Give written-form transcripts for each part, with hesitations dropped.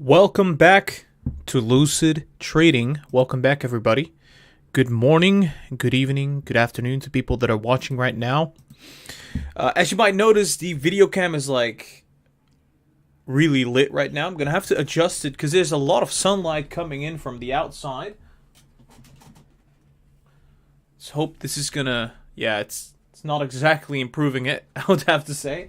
Welcome back to Lucid Trading. Welcome back, everybody. Good morning, good evening, good afternoon to people that are watching right now. As you might notice, the video cam is like really lit right now. I'm gonna have to adjust it because there's a lot of sunlight coming in from the outside. Let's hope this is gonna, yeah, it's not exactly improving it, I would have to say.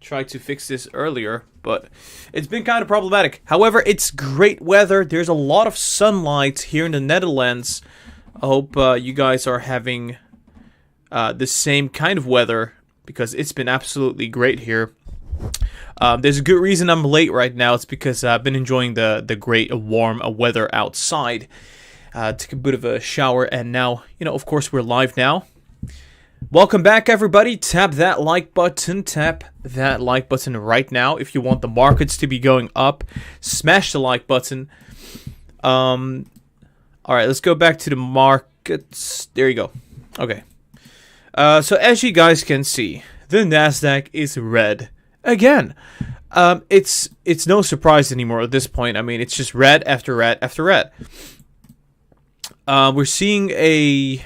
Tried to fix this earlier, but it's been kind of problematic. However, it's great weather. There's a lot of sunlight here in the Netherlands. I hope you guys are having the same kind of weather, because it's been absolutely great here. There's a good reason I'm late right now. It's because I've been enjoying the great warm weather outside. Took a bit of a shower, and now, of course, we're live now. Welcome back, everybody. Tap that like button. Tap that like button right now if you want the markets to be going up. Smash the like button. All right, let's go back to the markets. There you go. Okay. So as you guys can see, the Nasdaq is red again. It's no surprise anymore at this point. I mean, it's just red after red after red. We're seeing a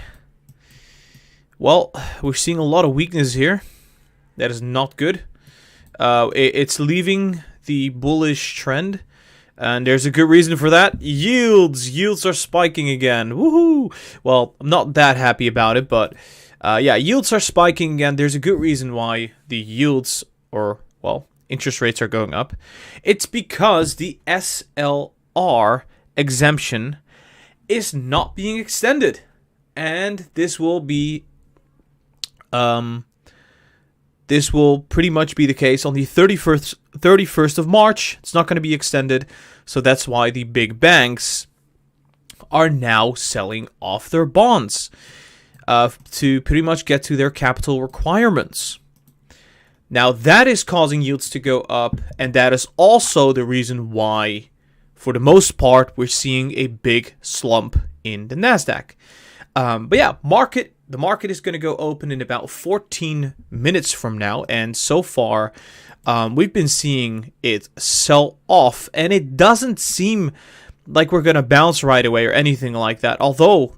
lot of weakness here. That is not good. It's leaving the bullish trend, and there's a good reason for that. Yields are spiking again. Woohoo! Well, I'm not that happy about it, but yeah, yields are spiking again. There's a good reason why the yields, or well, interest rates are going up. It's because the SLR exemption is not being extended, and this will pretty much be the case on the 31st of March. It's not going to be extended, so that's why the big banks are now selling off their bonds to pretty much get to their capital requirements. Now, that is causing yields to go up, and that is also the reason why, for the most part, we're seeing a big slump in the Nasdaq. But yeah, the market is going to go open in about 14 minutes from now, and so far, we've been seeing it sell off, and it doesn't seem like we're going to bounce right away or anything like that. Although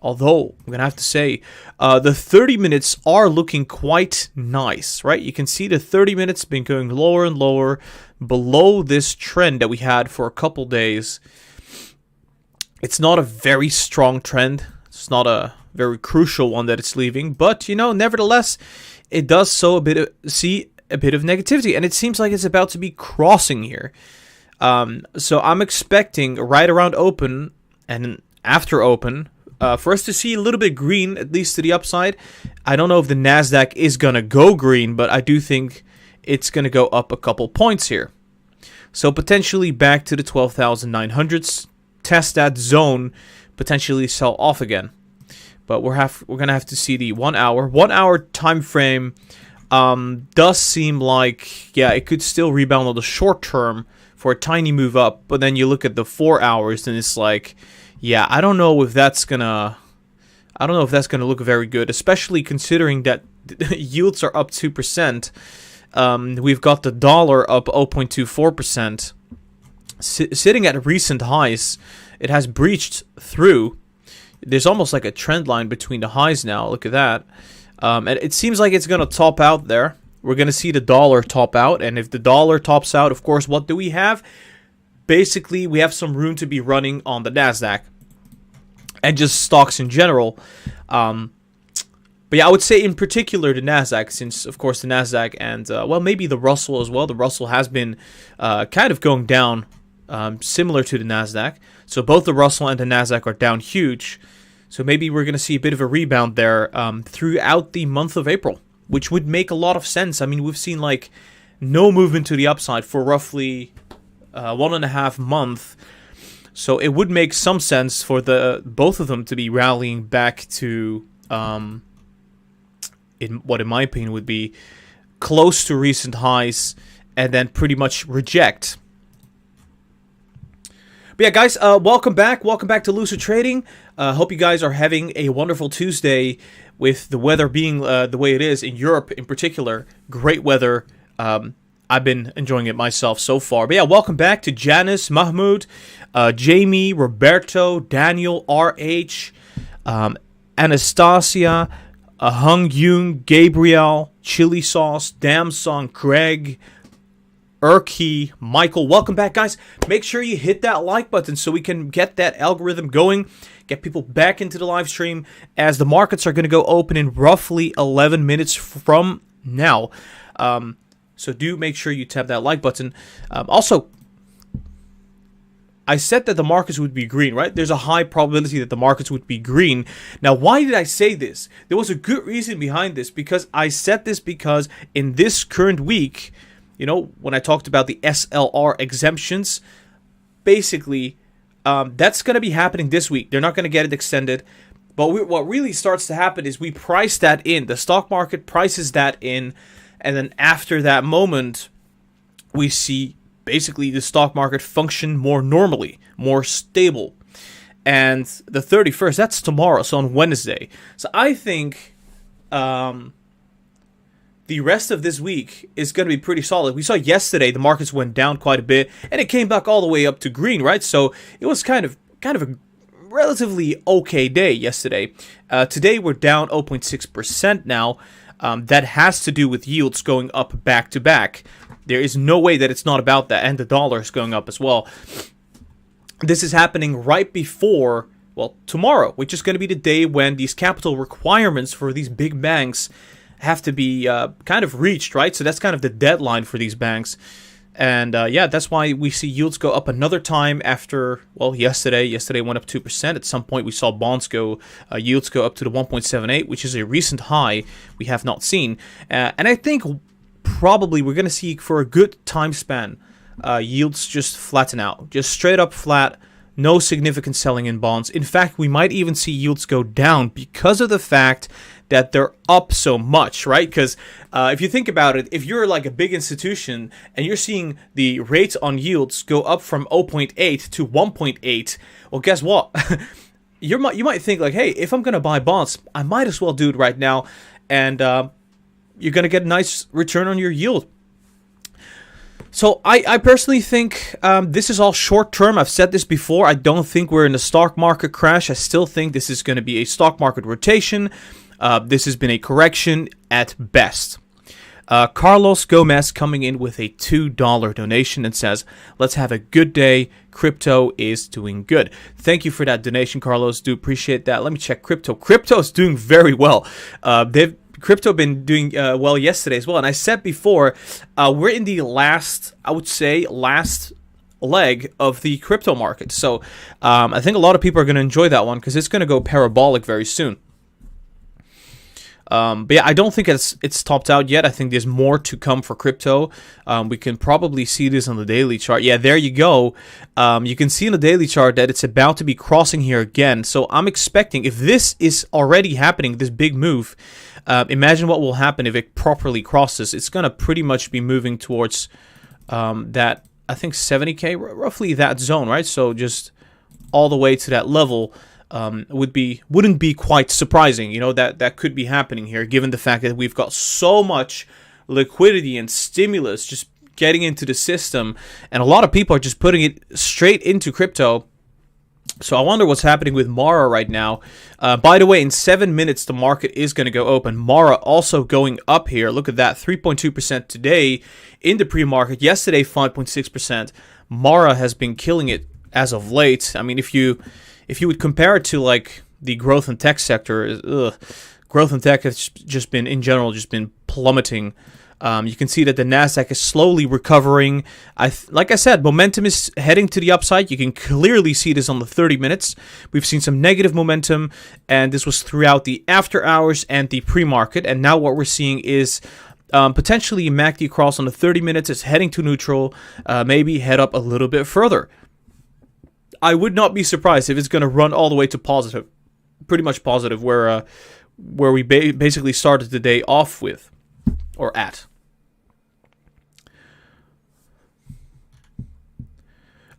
I'm going to have to say, the 30 minutes are looking quite nice, right? You can see the 30 minutes been going lower and lower below this trend that we had for a couple days. It's not a very strong trend. It's not a very crucial one that it's leaving, but nevertheless, it does see a bit of negativity, and it seems like it's about to be crossing here. So I'm expecting right around open and after open for us to see a little bit green, at least to the upside. I don't know if the Nasdaq is gonna go green, but I do think it's gonna go up a couple points here. So potentially back to the 12,900s, test that zone, potentially sell off again. But we're gonna have to see the 1 hour. 1 hour time frame does seem like, yeah, it could still rebound on the short term for a tiny move up. But then you look at the 4 hours, and it's like, yeah, I don't know if that's gonna look very good, especially considering that yields are up 2%. We've got the dollar up 0.24%, sitting at recent highs. It has breached through. There's almost like a trend line between the highs now. Look at that. And it seems like it's going to top out there. We're going to see the dollar top out. And if the dollar tops out, of course, what do we have? Basically, we have some room to be running on the Nasdaq and just stocks in general. But yeah, I would say in particular the Nasdaq, since, of course, the Nasdaq and, well, maybe the Russell as well. The Russell has been kind of going down, similar to the Nasdaq. So both the Russell and the Nasdaq are down huge. So maybe we're going to see a bit of a rebound there throughout the month of April, which would make a lot of sense. I mean, we've seen like no movement to the upside for roughly 1.5 months. So it would make some sense for both of them to be rallying back to, in my opinion would be close to recent highs, and then pretty much reject. But yeah, guys, welcome back. Welcome back to Lucid Trading. Hope you guys are having a wonderful Tuesday with the weather being the way it is in Europe in particular. Great weather. I've been enjoying it myself so far. But yeah, welcome back to Janice, Mahmoud, Jamie, Roberto, Daniel, RH, Anastasia, Hung Yoon, Gabriel, Chili Sauce, Damsong, Greg, Urki, Michael. Welcome back, guys. Make sure you hit that like button so we can get that algorithm going, get people back into the live stream, as the markets are going to go open in roughly 11 minutes from now. So do make sure you tap that like button. Also, I said that the markets would be green, right? There's a high probability that the markets would be green. Now, why did I say this? There was a good reason behind this, because I said this because in this current week, you know, when I talked about the SLR exemptions, basically, that's going to be happening this week. They're not going to get it extended. But what really starts to happen is we price that in. The stock market prices that in. And then after that moment, we see basically the stock market function more normally, more stable. And the 31st, that's tomorrow, so on Wednesday. So I think the rest of this week is going to be pretty solid. We saw yesterday the markets went down quite a bit, and it came back all the way up to green, right? So it was kind of a relatively okay day yesterday. Today we're down 0.6% now. That has to do with yields going up back to back. There is no way that it's not about that, and the dollar is going up as well. This is happening right before, well, tomorrow, which is going to be the day when these capital requirements for these big banks have to be kind of reached, right? So that's kind of the deadline for these banks. And yeah, that's why we see yields go up another time after, well, yesterday went up 2%. At some point, we saw bonds yields go up to the 1.78, which is a recent high we have not seen. And I think probably we're going to see, for a good time span, yields just flatten out, just straight up flat. No significant selling in bonds. In fact, we might even see yields go down because of the fact that they're up so much, right? Because if you think about it, if you're like a big institution and you're seeing the rates on yields go up from 0.8 to 1.8, well, guess what? You might think like, hey, if I'm going to buy bonds, I might as well do it right now. And you're going to get a nice return on your yield. So I personally think this is all short term. I've said this before. I don't think we're in a stock market crash. I still think this is going to be a stock market rotation. This has been a correction at best. Carlos Gomez coming in with a $2 donation and says, let's have a good day. Crypto is doing good. Thank you for that donation, Carlos. Do appreciate that. Let me check crypto. Crypto is doing very well. Crypto been doing well yesterday as well. And I said before, we're in the last leg of the crypto market. So I think a lot of people are going to enjoy that one because it's going to go parabolic very soon. But yeah, I don't think it's topped out yet. I think there's more to come for crypto. We can probably see this on the daily chart. Yeah, there you go. You can see in the daily chart that it's about to be crossing here again. So I'm expecting, if this is already happening, this big move, imagine what will happen if it properly crosses. It's going to pretty much be moving towards that, I think 70K, roughly that zone, right? So just all the way to that level. Wouldn't be quite surprising, you know, that could be happening here, given the fact that we've got so much liquidity and stimulus just getting into the system, and a lot of people are just putting it straight into crypto. So I wonder what's happening with Mara right now. By the way, in 7 minutes, the market is going to go open. Mara also going up here. Look at that, 3.2% today in the pre-market. Yesterday, 5.6%. Mara has been killing it as of late. I mean, if you would compare it to like the growth and tech sector, growth and tech has just been, in general, just been plummeting. You can see that the Nasdaq is slowly recovering. Like I said, momentum is heading to the upside. You can clearly see this on the 30 minutes. We've seen some negative momentum, and this was throughout the after hours and the pre-market. And now what we're seeing is potentially MACD cross on the 30 minutes. It's heading to neutral, maybe head up a little bit further. I would not be surprised if it's going to run all the way to positive, pretty much positive, where we basically started the day off with, or at.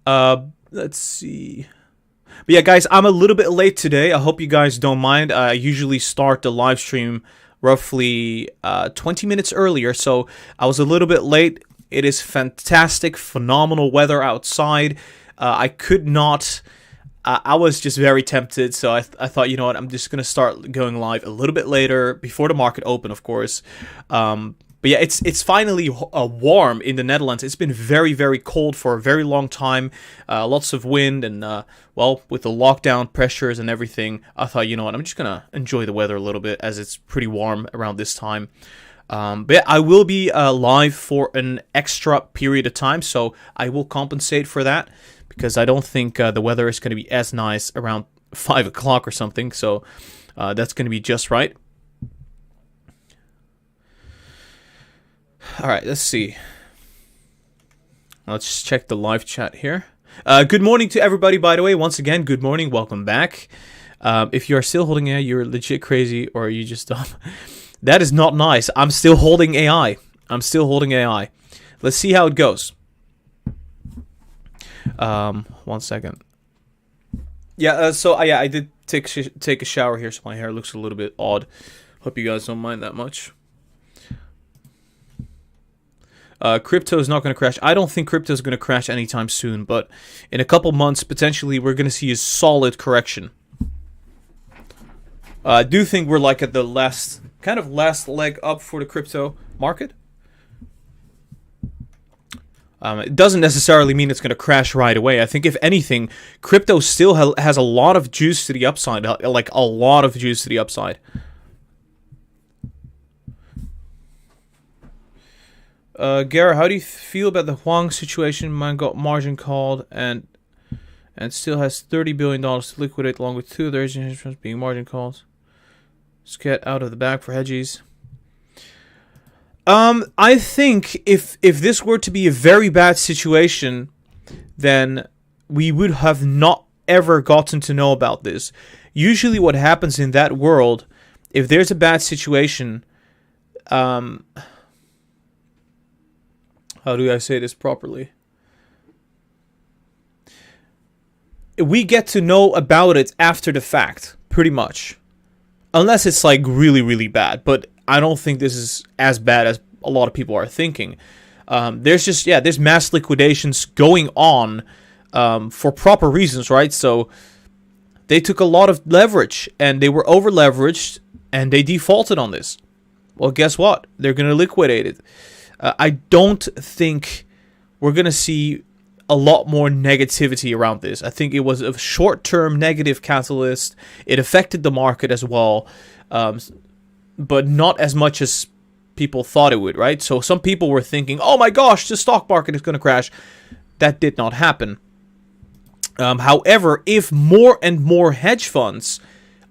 Let's see. But yeah, guys, I'm a little bit late today. I hope you guys don't mind. I usually start the live stream roughly 20 minutes earlier, so I was a little bit late. It is fantastic, phenomenal weather outside. I could not... I was just very tempted, so I thought, you know what, I'm just going to start going live a little bit later, before the market open, of course. But yeah, it's finally warm in the Netherlands. It's been very, very cold for a very long time. Lots of wind, and, well, with the lockdown pressures and everything, I thought, you know what, I'm just going to enjoy the weather a little bit, as it's pretty warm around this time. But yeah, I will be live for an extra period of time, so I will compensate for that, because I don't think the weather is going to be as nice around 5 o'clock or something, so that's going to be just right. Alright, let's see. Let's check the live chat here. Good morning to everybody, by the way. Once again, good morning, welcome back. If you are still holding AI, you're legit crazy, or are you just dumb? That is not nice. I'm still holding AI. I'm still holding AI. Let's see how it goes. 1 second. Yeah, yeah, I did take a shower here, so my hair looks a little bit odd. Hope you guys don't mind that much. Crypto is not going to crash. I don't think crypto is going to crash anytime soon, but in a couple months, potentially, we're going to see a solid correction. I do think we're like at the last leg up for the crypto market. It doesn't necessarily mean it's going to crash right away. I think, if anything, crypto still has a lot of juice to the upside, like a lot of juice to the upside. Gara, how do you feel about the Huang situation? Mine got margin called and still has $30 billion to liquidate, along with 2 other Asian hedge funds being margin called. Let's get out of the bag for hedgies. I think if this were to be a very bad situation, then we would have not ever gotten to know about this. Usually what happens in that world, if there's a bad situation, how do I say this properly? We get to know about it after the fact, pretty much. Unless it's like really, really bad, but I don't think this is as bad as a lot of people are thinking. There's mass liquidations going on for proper reasons, right? So they took a lot of leverage, and they were over leveraged, and they defaulted on this. Well, guess what? They're going to liquidate it. I don't think we're going to see a lot more negativity around this. I think it was a short-term negative catalyst. It affected the market as well, but not as much as people thought it would, right? So some people were thinking, oh my gosh, the stock market is going to crash. That did not happen. However, if more and more hedge funds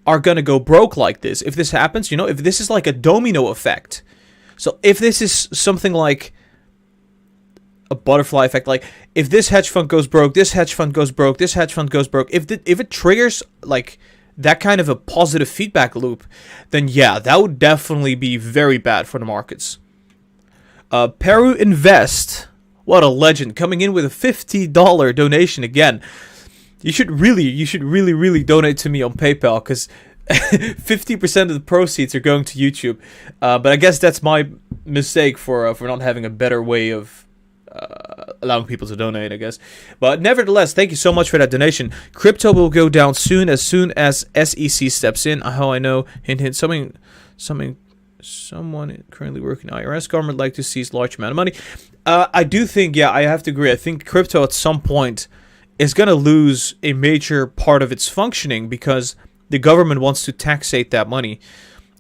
are going to go broke like this, if this happens, if this is like a domino effect, so if this is something like a butterfly effect, like if this hedge fund goes broke, this hedge fund goes broke, this hedge fund goes broke, if it triggers like that kind of a positive feedback loop, then yeah, that would definitely be very bad for the markets. Peru Invest, what a legend, coming in with a $50 donation again. You should really donate to me on PayPal, because 50% of the proceeds are going to YouTube. But I guess that's my mistake for not having a better way of allowing people to donate, I guess. But nevertheless, thank you so much for that donation. Crypto will go down soon as SEC steps in. How I know, hint hint, someone currently working in IRS government like to seize large amount of money. I do think, yeah, I have to agree. I think crypto at some point is going to lose a major part of its functioning, because the government wants to taxate that money.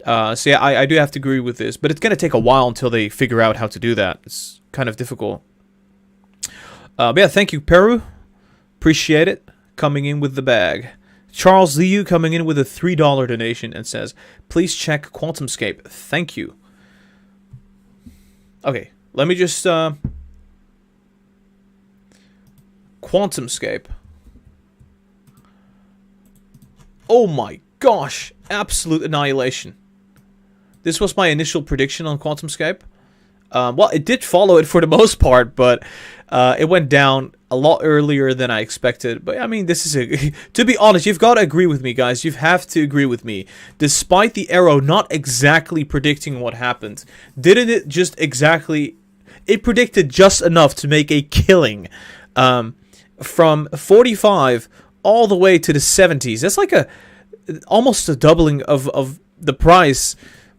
So yeah, I do have to agree with this, but it's going to take a while until they figure out how to do that. It's kind of difficult. But yeah, thank you, Peru. Appreciate it. Coming in with the bag. Charles Liu coming in with a $3 donation and says, please check QuantumScape. Thank you. Okay, let me just... QuantumScape. Oh my gosh, absolute annihilation. This was my initial prediction on QuantumScape. Well, it did follow it for the most part, but it went down a lot earlier than I expected. But I mean, this is to be honest, you've got to agree with me, guys. You have to agree with me. Despite the arrow not exactly predicting what happened, didn't it just exactly... it predicted just enough to make a killing, from 45 all the way to the 70s. That's like almost a doubling of the price.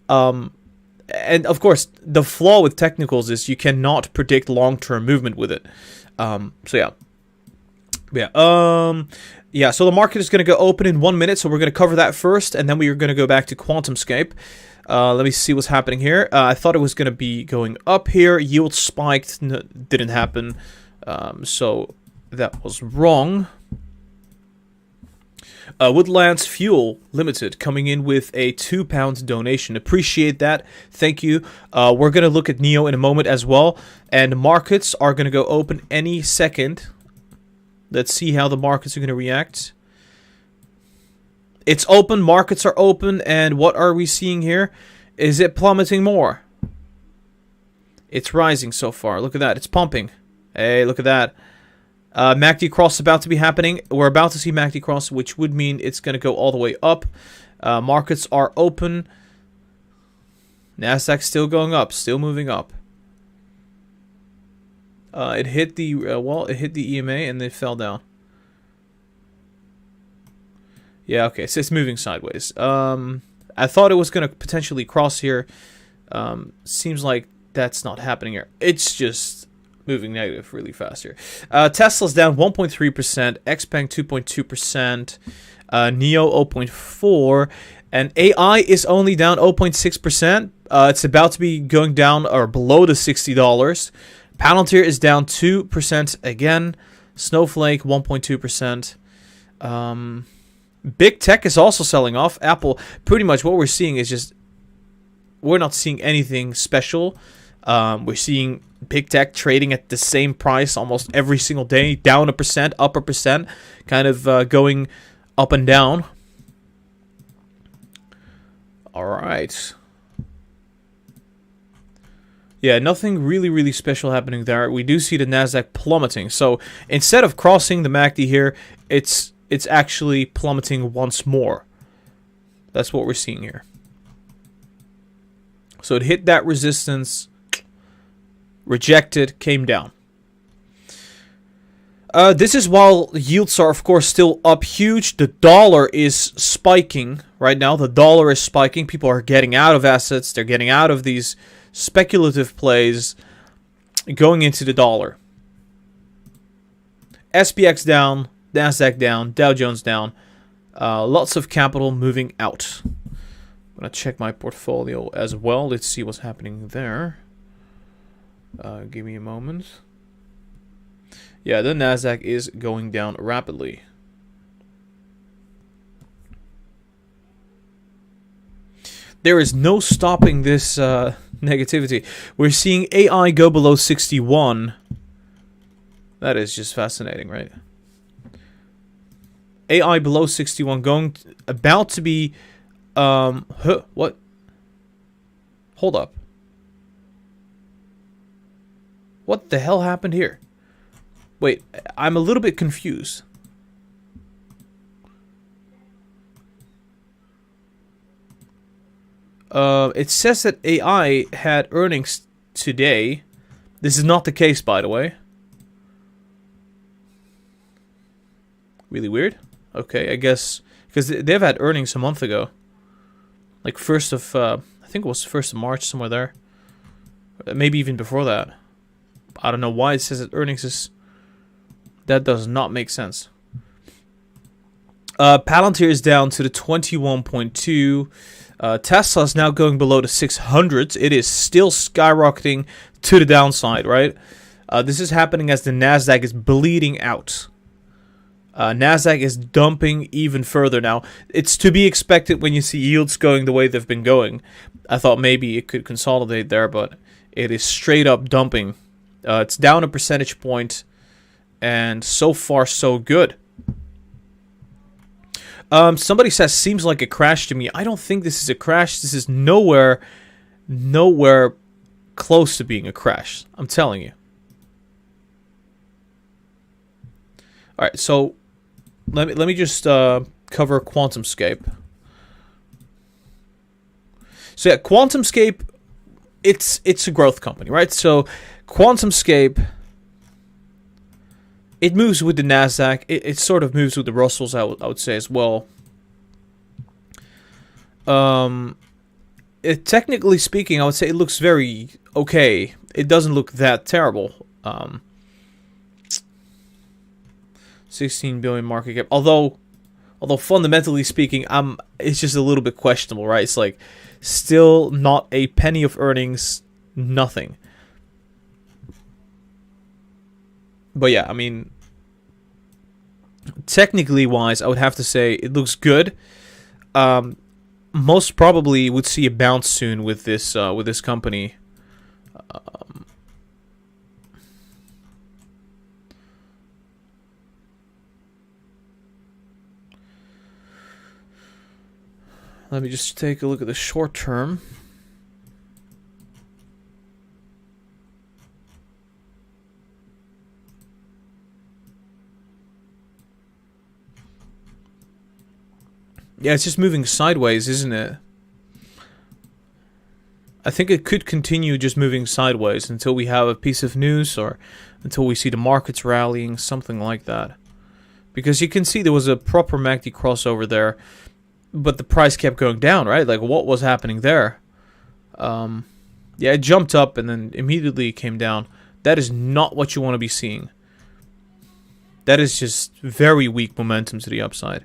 And of course, the flaw with technicals is you cannot predict long-term movement with it. So so the market is going to go open in 1 minute, so we're going to cover that first, and then we are going to go back to QuantumScape. Let me see what's happening here. I thought it was going to be going up here. Yield spiked. Didn't happen. So that was wrong. Woodlands Fuel Limited coming in with a £2 donation. Appreciate that. Thank you. We're going to look at NEO in a moment as well. And markets are going to go open any second. Let's see how the markets are going to react. It's open. Markets are open. And what are we seeing here? Is it plummeting more? It's rising so far. Look at that. It's pumping. Hey, look at that. MACD cross is about to be happening. We're about to see MACD cross, which would mean it's going to go all the way up. Markets are open. Nasdaq still going up, still moving up. It hit the it hit the EMA and then fell down. Yeah, okay, so it's moving sideways. I thought it was going to potentially cross here. Seems like that's not happening here. It's just moving negative really fast here. Tesla's down 1.3%, XPeng 2.2%, NEO 0.4%, and AI is only down 0.6%. It's about to be going down or below the $60. Palantir is down 2% again. Snowflake 1.2%. Big tech is also selling off. Apple, pretty much what we're seeing is just, we're not seeing anything special. We're seeing big tech trading at the same price almost every single day, down 1%, up 1%, kind of going up and down. All right. Yeah, nothing really special happening there. We do see the Nasdaq plummeting. So instead of crossing the MACD here, it's actually plummeting once more. That's what we're seeing here. So it hit that resistance, rejected, came down. This is while yields are, of course, still up huge. The dollar is spiking right now. The dollar is spiking. People are getting out of assets. They're getting out of these speculative plays, going into the dollar. SPX down, Nasdaq down, Dow Jones down. Lots of capital moving out. I'm going to check my portfolio as well. Let's see what's happening there. Give me a moment. Yeah, the Nasdaq is going down rapidly. There is no stopping this negativity. We're seeing AI go below 61. That is just fascinating, right? AI below 61, about to be what? Hold up. What the hell happened here? Wait, I'm a little bit confused. It says that AI had earnings today. This is not the case, by the way. Really weird. Okay, I guess because they've had earnings a month ago, like I think it was 1st of March, somewhere there. Maybe even before that. I don't know why it says that earnings is. That does not make sense. Palantir is down to the 21.2. Tesla is now going below the 600s. It is still skyrocketing to the downside, right? This is happening as the Nasdaq is bleeding out. Nasdaq is dumping even further now. It's to be expected when you see yields going the way they've been going. I thought maybe it could consolidate there, but it is straight up dumping. It's down a percentage point, and so far so good. Somebody says, seems like a crash to me. I don't think this is a crash. This is nowhere close to being a crash. I'm telling you. All right, so let me just cover QuantumScape. So yeah, QuantumScape it's a growth company, right? So QuantumScape, it moves with the Nasdaq. It sort of moves with the Russells, I would say as well. Technically speaking, I would say it looks very okay. It doesn't look that terrible. 16 billion market cap. Although fundamentally speaking, it's just a little bit questionable, right? It's like still not a penny of earnings, nothing. But yeah, I mean, technically wise, I would have to say it looks good. Most probably would see a bounce soon with this company. Let me just take a look at the short term. Yeah, it's just moving sideways, isn't it? I think it could continue just moving sideways until we have a piece of news or until we see the markets rallying, something like that. Because you can see there was a proper MACD crossover there, but the price kept going down, right? Like, what was happening there? Yeah, it jumped up and then immediately came down. That is not what you want to be seeing. That is just very weak momentum to the upside.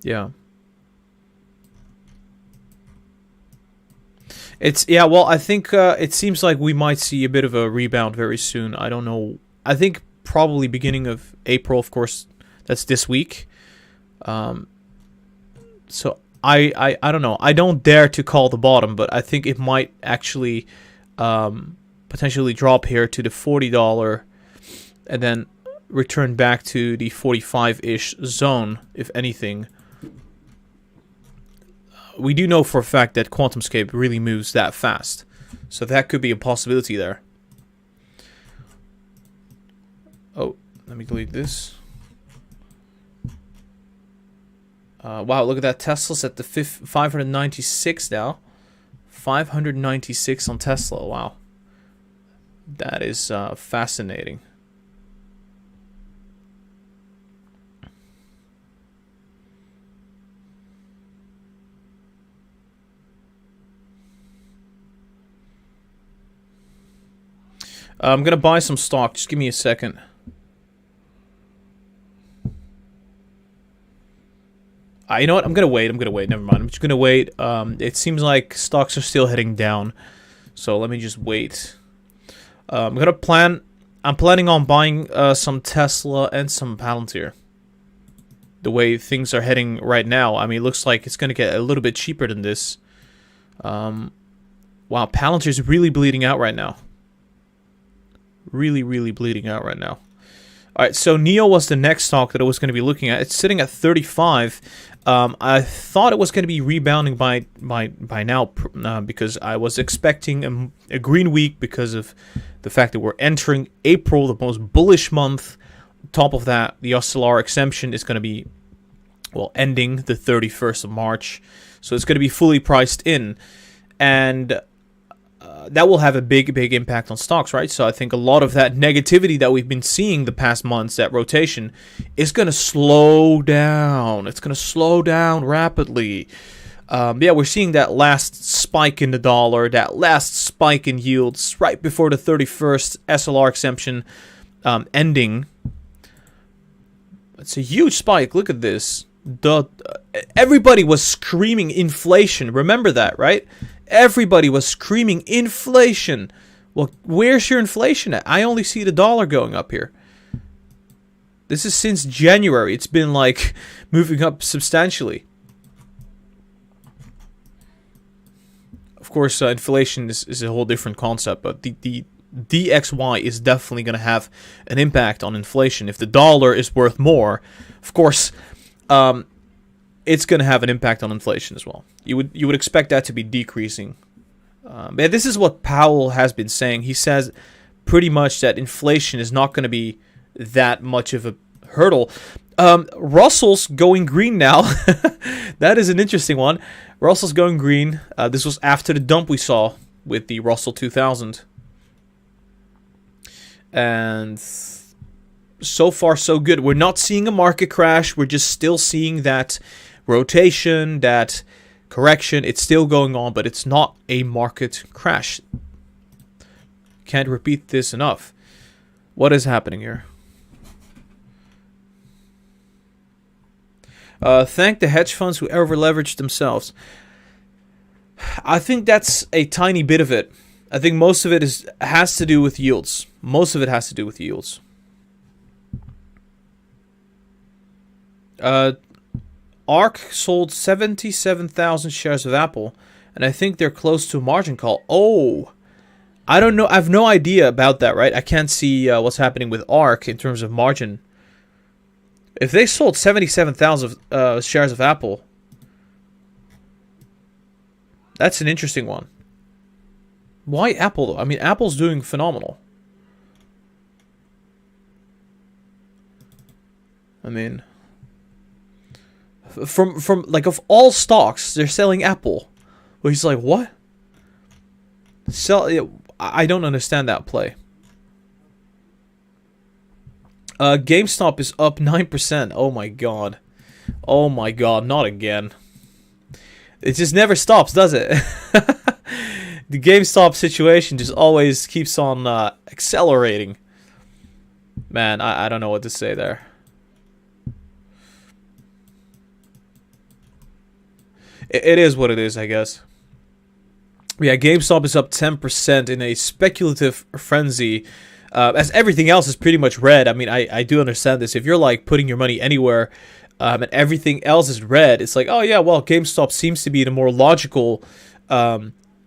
Yeah. Well, I think it seems like we might see a bit of a rebound very soon. I don't know. I think probably beginning of April, of course. That's this week. So I don't know. I don't dare to call the bottom, but I think it might actually potentially drop here to the $40 and then return back to the 45-ish zone, if anything. We do know for a fact that QuantumScape really moves that fast. So that could be a possibility there. Oh, let me delete this. Wow, look at that. Tesla's at the 596 now. 596 on Tesla. Wow. That is fascinating. I'm going to buy some stock. Just give me a second. You know what? I'm going to wait. Never mind. I'm just going to wait. It seems like stocks are still heading down. So let me just wait. I'm planning on buying some Tesla and some Palantir. The way things are heading right now. I mean, it looks like it's going to get a little bit cheaper than this. Wow, Palantir is really bleeding out right now. Really, really bleeding out right now. Alright, so NEO was the next stock that I was going to be looking at. It's sitting at 35. I thought it was going to be rebounding by now because I was expecting a green week because of the fact that we're entering April, the most bullish month. On top of that, the SLR exemption is going to be, well, ending the 31st of March. So it's going to be fully priced in. And that will have a big impact on stocks, right? So I think a lot of that negativity that we've been seeing the past months, that rotation, is going to slow down. It's going to slow down rapidly. Yeah, we're seeing that last spike in the dollar, that last spike in yields right before the 31st SLR exemption ending. It's a huge spike. Look at this. Everybody was screaming inflation. Remember that, right? Everybody was screaming inflation. Well, where's your inflation at? I only see the dollar going up here. This is since January. It's been like moving up substantially. Of course, inflation is a whole different concept, but the DXY is definitely going to have an impact on inflation. If the dollar is worth more, of course, it's going to have an impact on inflation as well. You would expect that to be decreasing. But this is what Powell has been saying. He says pretty much that inflation is not going to be that much of a hurdle. Russell's going green now. That is an interesting one. Russell's going green. This was after the dump we saw with the Russell 2000. And so far, so good. We're not seeing a market crash. We're just still seeing that rotation, that correction. It's still going on, but it's not a market crash. Can't repeat this enough. What is happening here? Thank the hedge funds who over-leveraged themselves. I think that's a tiny bit of it. I think most of it has to do with yields. Most of it has to do with yields. ARK sold 77,000 shares of Apple, and I think they're close to a margin call. Oh, I don't know. I have no idea about that, right? I can't see what's happening with ARK in terms of margin. If they sold 77,000 shares of Apple, that's an interesting one. Why Apple, though? I mean, Apple's doing phenomenal. I mean, from like of all stocks, they're selling Apple. Which is like, what? I don't understand that play. GameStop is up 9%. Oh my god. Oh my god, not again. It just never stops, does it? The GameStop situation just always keeps on accelerating. Man, I don't know what to say there. It is what it is, I guess. Yeah, GameStop is up 10% in a speculative frenzy. As everything else is pretty much red. I mean, I do understand this. If you're like putting your money anywhere and everything else is red, it's like, oh yeah, well, GameStop seems to be the more logical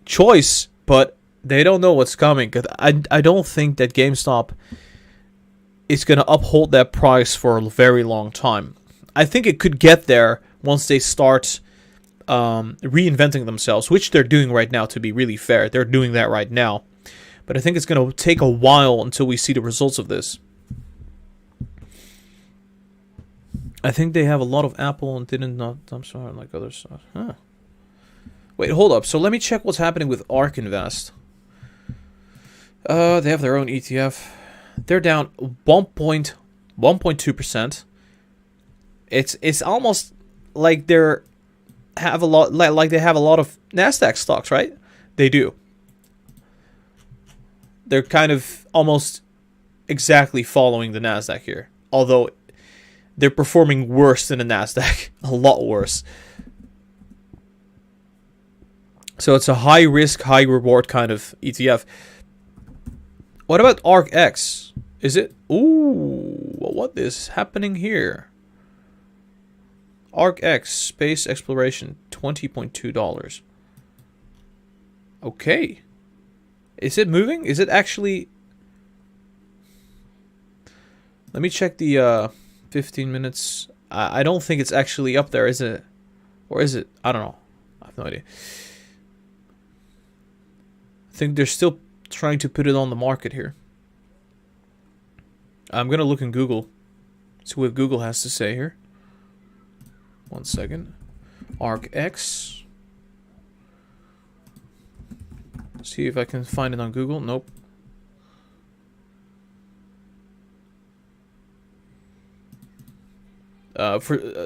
choice, but they don't know what's coming. Cause I don't think that GameStop is going to uphold that price for a very long time. I think it could get there once they start reinventing themselves, which they're doing right now, to be really fair. They're doing that right now. But I think it's going to take a while until we see the results of this. I think they have a lot of Apple and didn't not. I'm sorry, like other stuff. Huh. Wait, hold up. So let me check what's happening with ARK Invest. They have their own ETF. They're down 1.2%. It's almost like they have a lot of Nasdaq stocks, right? They do. They're kind of almost exactly following the Nasdaq here, although they're performing worse than the Nasdaq, a lot worse. So it's a high risk, high reward kind of ETF. What about ARKX? Is it? Ooh, what is happening here? ARKX Space Exploration, $20.2. Okay. Is it moving? Is it actually... Let me check the 15 minutes. I don't think it's actually up there, is it? Or is it? I don't know. I have no idea. I think they're still trying to put it on the market here. I'm going to look in Google. See what Google has to say here. 1 second. ARKX. See if I can find it on Google. Nope.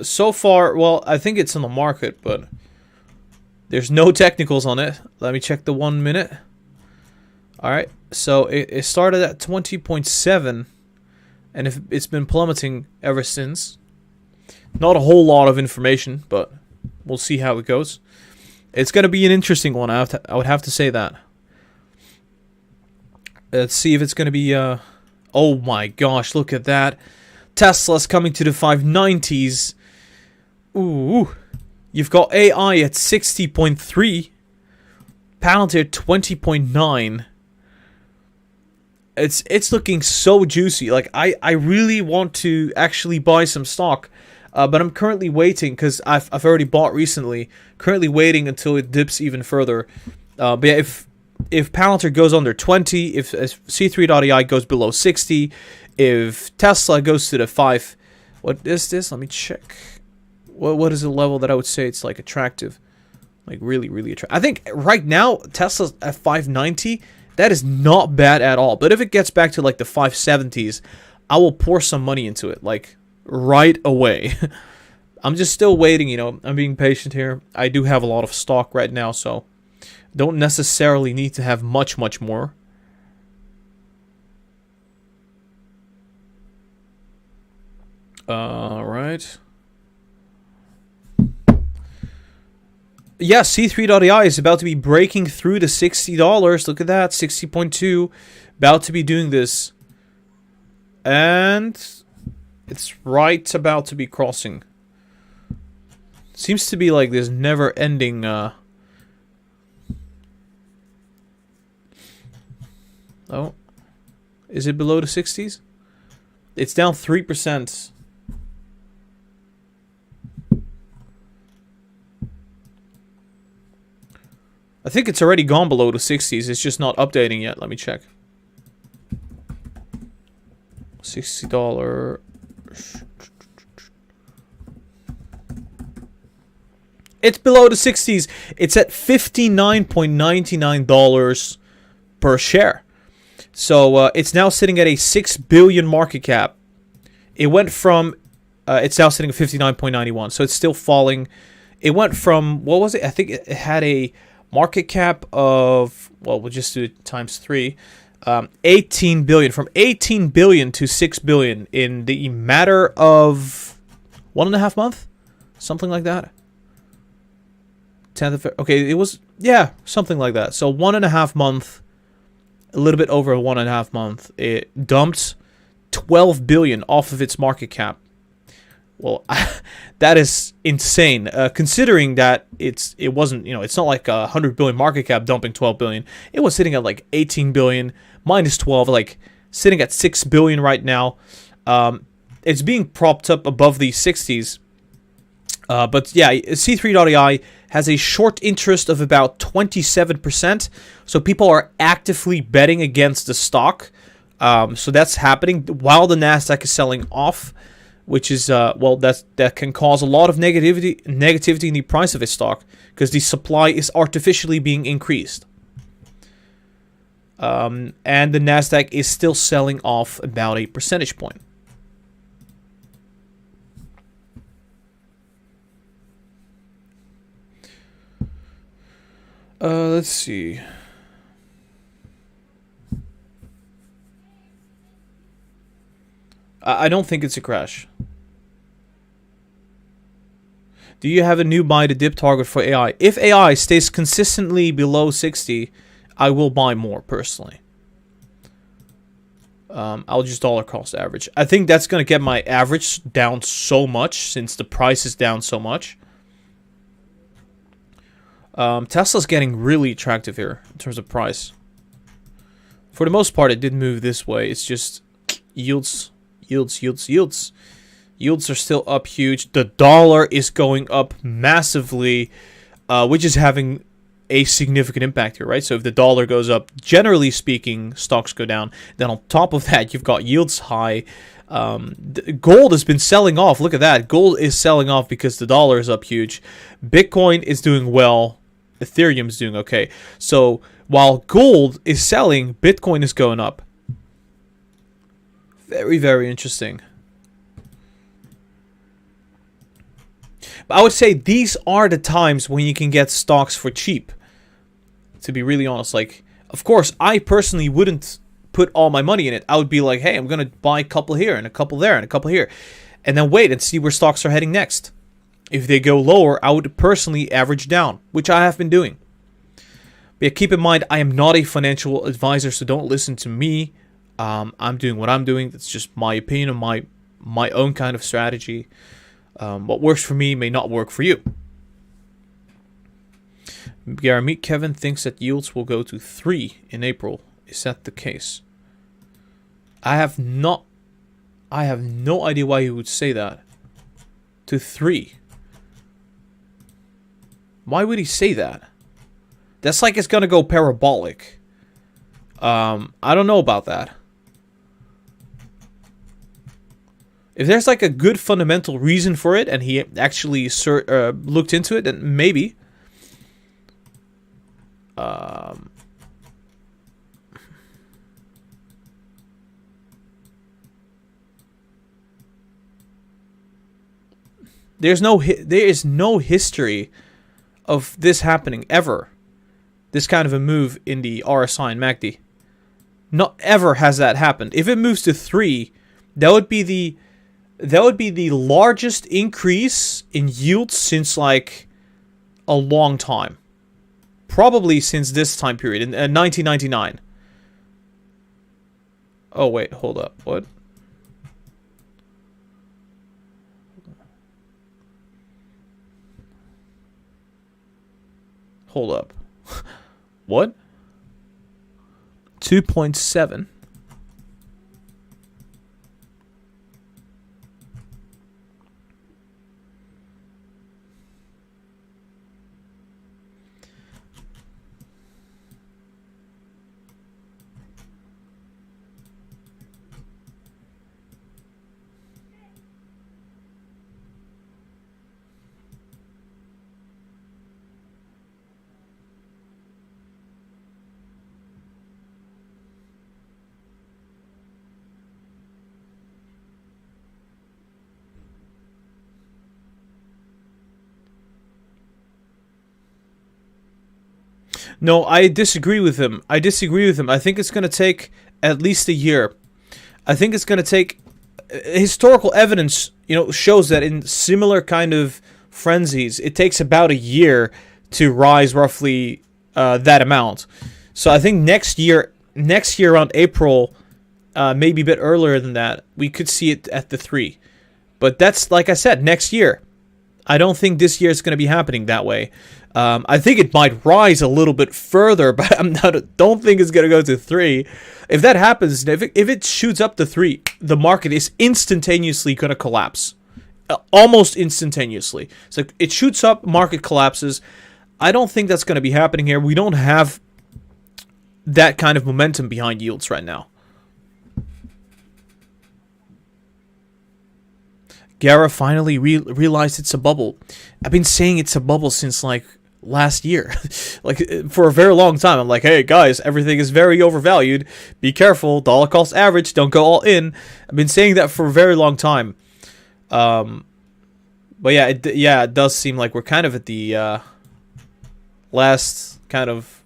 So far, well, I think it's on the market, but there's no technicals on it. Let me check the 1 minute. All right, so it started at 20.7, and it's been plummeting ever since. Not a whole lot of information, but we'll see how it goes. It's going to be an interesting one. I would have to say that. Let's see if it's going to be... oh my gosh, look at that. Tesla's coming to the 590s. Ooh. You've got AI at 60.3. Palantir 20.9. It's looking so juicy. Like, I really want to actually buy some stock. But I'm currently waiting because I've already bought recently. Currently waiting until it dips even further. But yeah, if Palantir goes under 20, if C3.ai goes below 60, if Tesla goes to the What is this? Let me check. What is the level that I would say it's like attractive? Like really, really attractive. I think right now Tesla's at 590. That is not bad at all. But if it gets back to like the 570s, I will pour some money into it, like right away. I'm just still waiting, you know. I'm being patient here. I do have a lot of stock right now, so don't necessarily need to have much more. Right. Yeah, C3.ai is about to be breaking through the $60. Look at that, 60.2. About to be doing this. And it's right about to be crossing. Seems to be like this never-ending... Oh. Is it below the 60s? It's down 3%. I think it's already gone below the 60s. It's just not updating yet. Let me check. $60. It's below the 60s. It's at $59.99 per share. So it's now sitting at a $6 billion market cap. It went from... it's now sitting at 59.91. So it's still falling. It went from... What was it? I think it had a market cap of... Well, we'll just do it times 3. 18 billion. From 18 billion to 6 billion in the matter of 1.5 months? Something like that. 10th of... Okay, it was... Yeah, something like that. So 1.5 months... A little bit over 1.5 months, it dumped 12 billion off of its market cap. Well, that is insane. Considering that it wasn't, you know, it's not like a 100 billion market cap dumping 12 billion. It was sitting at like 18 billion minus 12, like sitting at 6 billion right now. It's being propped up above the 60s. But yeah, C3.ai has a short interest of about 27%. So people are actively betting against the stock. So that's happening while the Nasdaq is selling off, which is, well, that can cause a lot of negativity in the price of its stock because the supply is artificially being increased. And the Nasdaq is still selling off about a percentage point. Let's see. I don't think it's a crash. Do you have a new buy the dip target for AI? If AI stays consistently below 60, I will buy more personally. I'll just dollar cost average. I think that's going to get my average down so much since the price is down so much. Tesla's getting really attractive here in terms of price. For the most part, it did move this way. It's just yields. Yields are still up huge. The dollar is going up massively, which is having a significant impact here, right? So if the dollar goes up, generally speaking, stocks go down. Then on top of that, you've got yields high. Gold has been selling off. Look at that. Gold is selling off because the dollar is up huge. Bitcoin is doing well. Ethereum is doing okay. So while gold is selling, Bitcoin is going up. Very, very interesting. But I would say these are the times when you can get stocks for cheap. To be really honest, like, of course, I personally wouldn't put all my money in it. I would be like, hey, I'm going to buy a couple here and a couple there and a couple here. And then wait and see where stocks are heading next. If they go lower, I would personally average down, which I have been doing. But yeah, keep in mind, I am not a financial advisor, so don't listen to me. I'm doing what I'm doing. That's just my opinion and my own kind of strategy. What works for me may not work for you. Gara, meet Kevin thinks that yields will go to 3 in April. Is that the case? I have no idea why he would say that. To 3. Why would he say that? That's like it's gonna go parabolic. I don't know about that. If there's like a good fundamental reason for it, and he actually looked into it, then maybe. There is no history of this happening ever. This kind of a move in the RSI and MACD. Not ever has that happened. If it moves to 3, that would be the largest increase in yields since like a long time. Probably since this time period in 1999. Oh wait, hold up. What? Hold up. What? 2.7. No, I disagree with him. I think it's going to take at least a year. I think it's going to take... Historical evidence, shows that in similar kind of frenzies, it takes about a year to rise roughly that amount. So I think next year around April, maybe a bit earlier than that, we could see it at the 3. But that's, like I said, next year. I don't think this year is going to be happening that way. I think it might rise a little bit further, but don't think it's going to go to 3. If that happens, if it shoots up to 3, the market is instantaneously going to collapse. Almost instantaneously. So it shoots up, market collapses. I don't think that's going to be happening here. We don't have that kind of momentum behind yields right now. Gara finally realized it's a bubble. I've been saying it's a bubble since like last year. Like for a very long time. I'm like, hey guys, everything is very overvalued. Be careful. Dollar cost average. Don't go all in. I've been saying that for a very long time. But yeah, it does seem like we're kind of at the last part of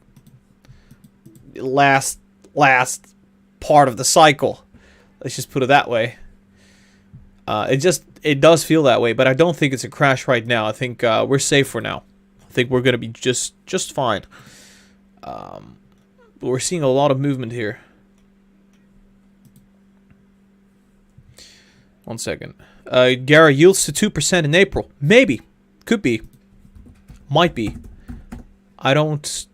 the cycle. Let's just put it that way. It does feel that way, but I don't think it's a crash right now. I think we're safe for now. I think we're gonna be just fine. But we're seeing a lot of movement here. One second. Gara yields to 2% in April. Maybe, could be, might be. I don't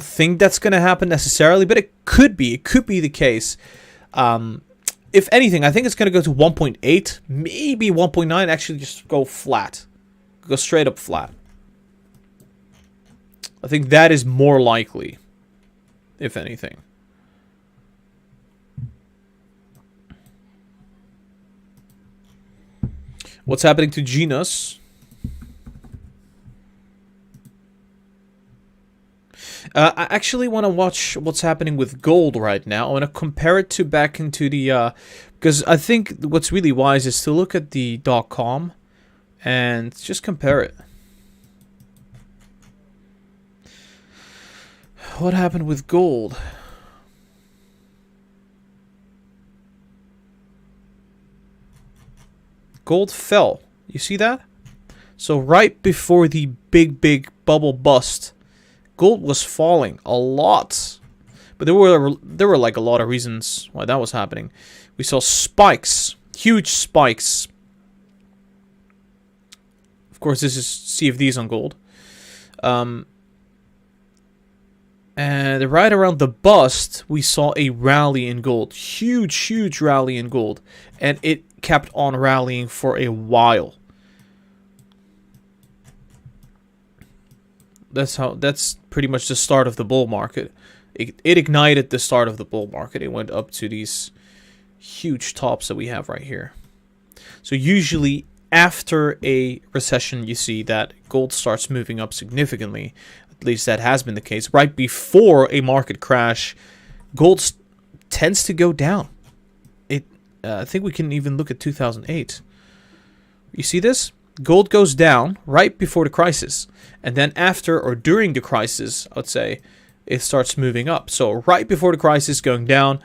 think that's gonna happen necessarily, but it could be. It could be the case. If anything, I think it's going to go to 1.8, maybe 1.9, actually just go flat. Go straight up flat. I think that is more likely, if anything. What's happening to Genus? I actually want to watch what's happening with gold right now. I want to compare it to back into the... because I think what's really wise is to look at the .com and just compare it. What happened with gold? Gold fell. You see that? So right before the big bubble bust, gold was falling a lot, but there were like a lot of reasons why that was happening. We saw spikes, huge spikes. Of course, this is CFDs on gold. And right around the bust, we saw a rally in gold, huge rally in gold, and it kept on rallying for a while. That's pretty much the start of the bull market. It ignited the start of the bull market. It went up to these huge tops that we have right here. So usually after a recession, you see that gold starts moving up significantly. At least that has been the case. Right before a market crash, gold tends to go down. I think we can even look at 2008. You see this? Gold goes down right before the crisis. And then after or during the crisis, I would say, it starts moving up. So right before the crisis going down,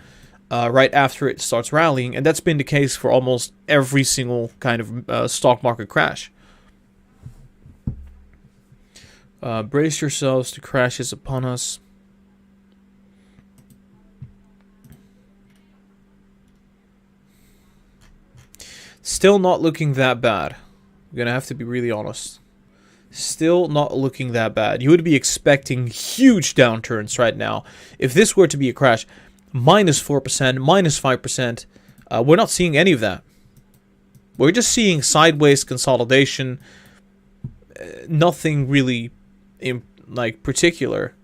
right after it starts rallying. And that's been the case for almost every single kind of stock market crash. Brace yourselves, the crash is upon us. Still not looking that bad. I'm going to have to be really honest. Still not looking that bad. You would be expecting huge downturns right now. If this were to be a crash, minus 4%, minus 5%, we're not seeing any of that. We're just seeing sideways consolidation. Nothing really particular.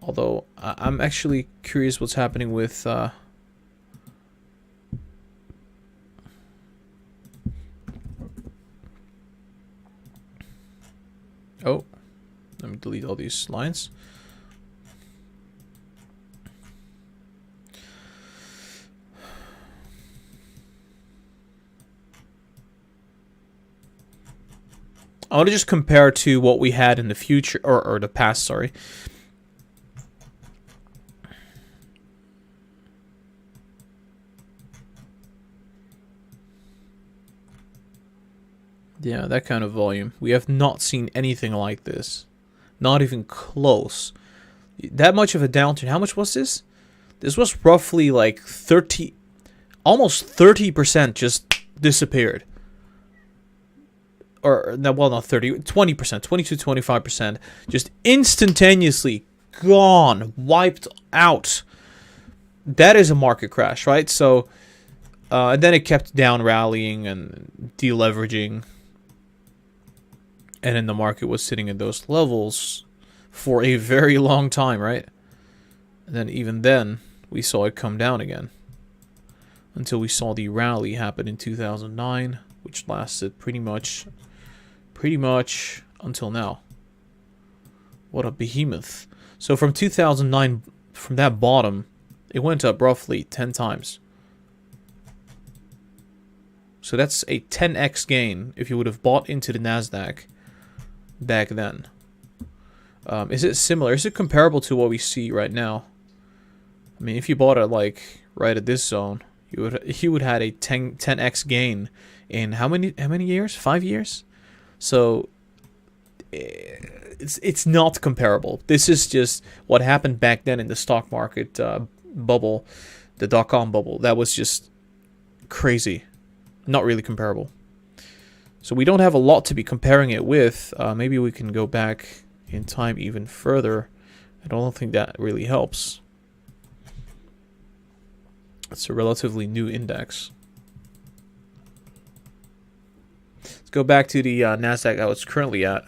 Although, I'm actually curious what's happening with... Oh, let me delete all these lines. I want to just compare to what we had in the future, or the past, sorry. Yeah, that kind of volume. We have not seen anything like this. Not even close. That much of a downturn. How much was this? This was roughly like 30... Almost 30% just disappeared. Or, well, not 30. 20%. 22, 25%. Just instantaneously gone. Wiped out. That is a market crash, right? So, and then it kept down rallying and deleveraging. And then the market was sitting at those levels for a very long time, right? And then even then, we saw it come down again. Until we saw the rally happen in 2009, which lasted pretty much until now. What a behemoth. So from 2009, from that bottom, it went up roughly 10 times. So that's a 10x gain if you would have bought into the Nasdaq back then. Is it similar? Is it comparable to what we see right now? I mean, if you bought it like right at this zone, you would had a 10x gain in how many years? 5 years? So it's not comparable. This is just what happened back then in the stock market bubble, the dot-com bubble. That was just crazy. Not really comparable. So we don't have a lot to be comparing it with. Maybe we can go back in time even further. I don't think that really helps. It's a relatively new index. Let's go back to the Nasdaq I was currently at.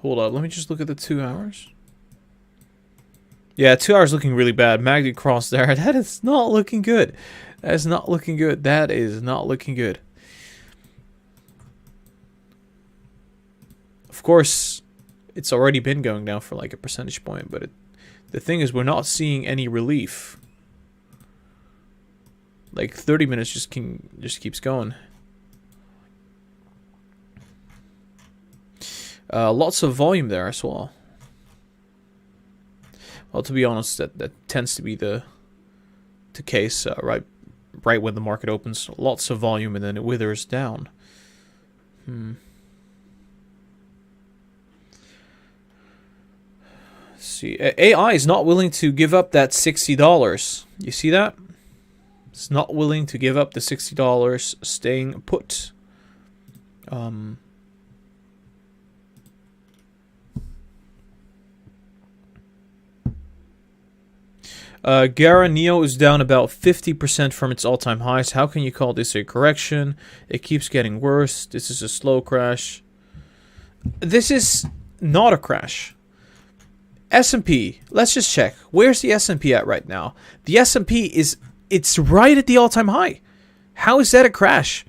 Hold up, let me just look at the 2 hours. Yeah, 2 hours looking really bad. MACD cross there. That is not looking good. That is not looking good. That is not looking good. Of course, it's already been going down for like a percentage point, but the thing is, we're not seeing any relief. Like 30 minutes just keeps going. Lots of volume there as well. Well, to be honest, that tends to be the case right when the market opens. Lots of volume and then it withers down. Let's see, AI is not willing to give up that $60. You see that? It's not willing to give up the $60, staying put. Gara Neo is down about 50% from its all-time highs. How can you call this a correction? It keeps getting worse. This is a slow crash. This is not a crash. S&P, let's just check. Where's the S&P at right now? The S&P it's right at the all-time high. How is that a crash?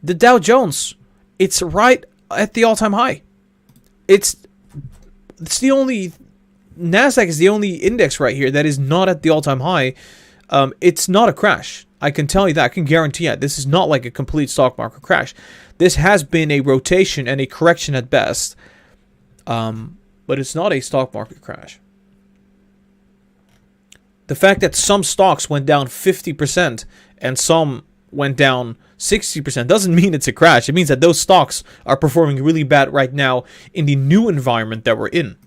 The Dow Jones, it's right at the all-time high. It's the only... Nasdaq is the only index right here that is not at the all-time high. It's not a crash. I can tell you that. I can guarantee it. This is not like a complete stock market crash. This has been a rotation and a correction at best. But it's not a stock market crash. The fact that some stocks went down 50% and some went down 60% doesn't mean it's a crash. It means that those stocks are performing really bad right now in the new environment that we're in.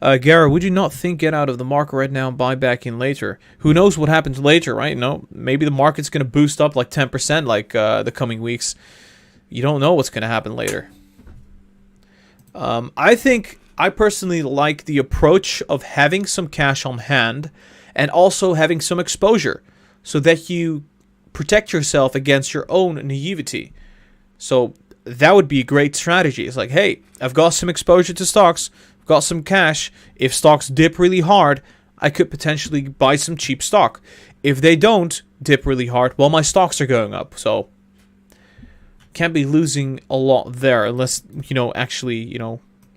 Gara, would you not think get out of the market right now and buy back in later? Who knows what happens later, right? No, maybe the market's going to boost up like 10% like the coming weeks. You don't know what's going to happen later. I personally like the approach of having some cash on hand and also having some exposure so that you protect yourself against your own naivety. So that would be a great strategy. It's like, hey, I've got some exposure to stocks. Got some cash. If stocks dip really hard, I could potentially buy some cheap stock. If they don't dip really hard, well, my stocks are going up. So can't be losing a lot there unless, actually,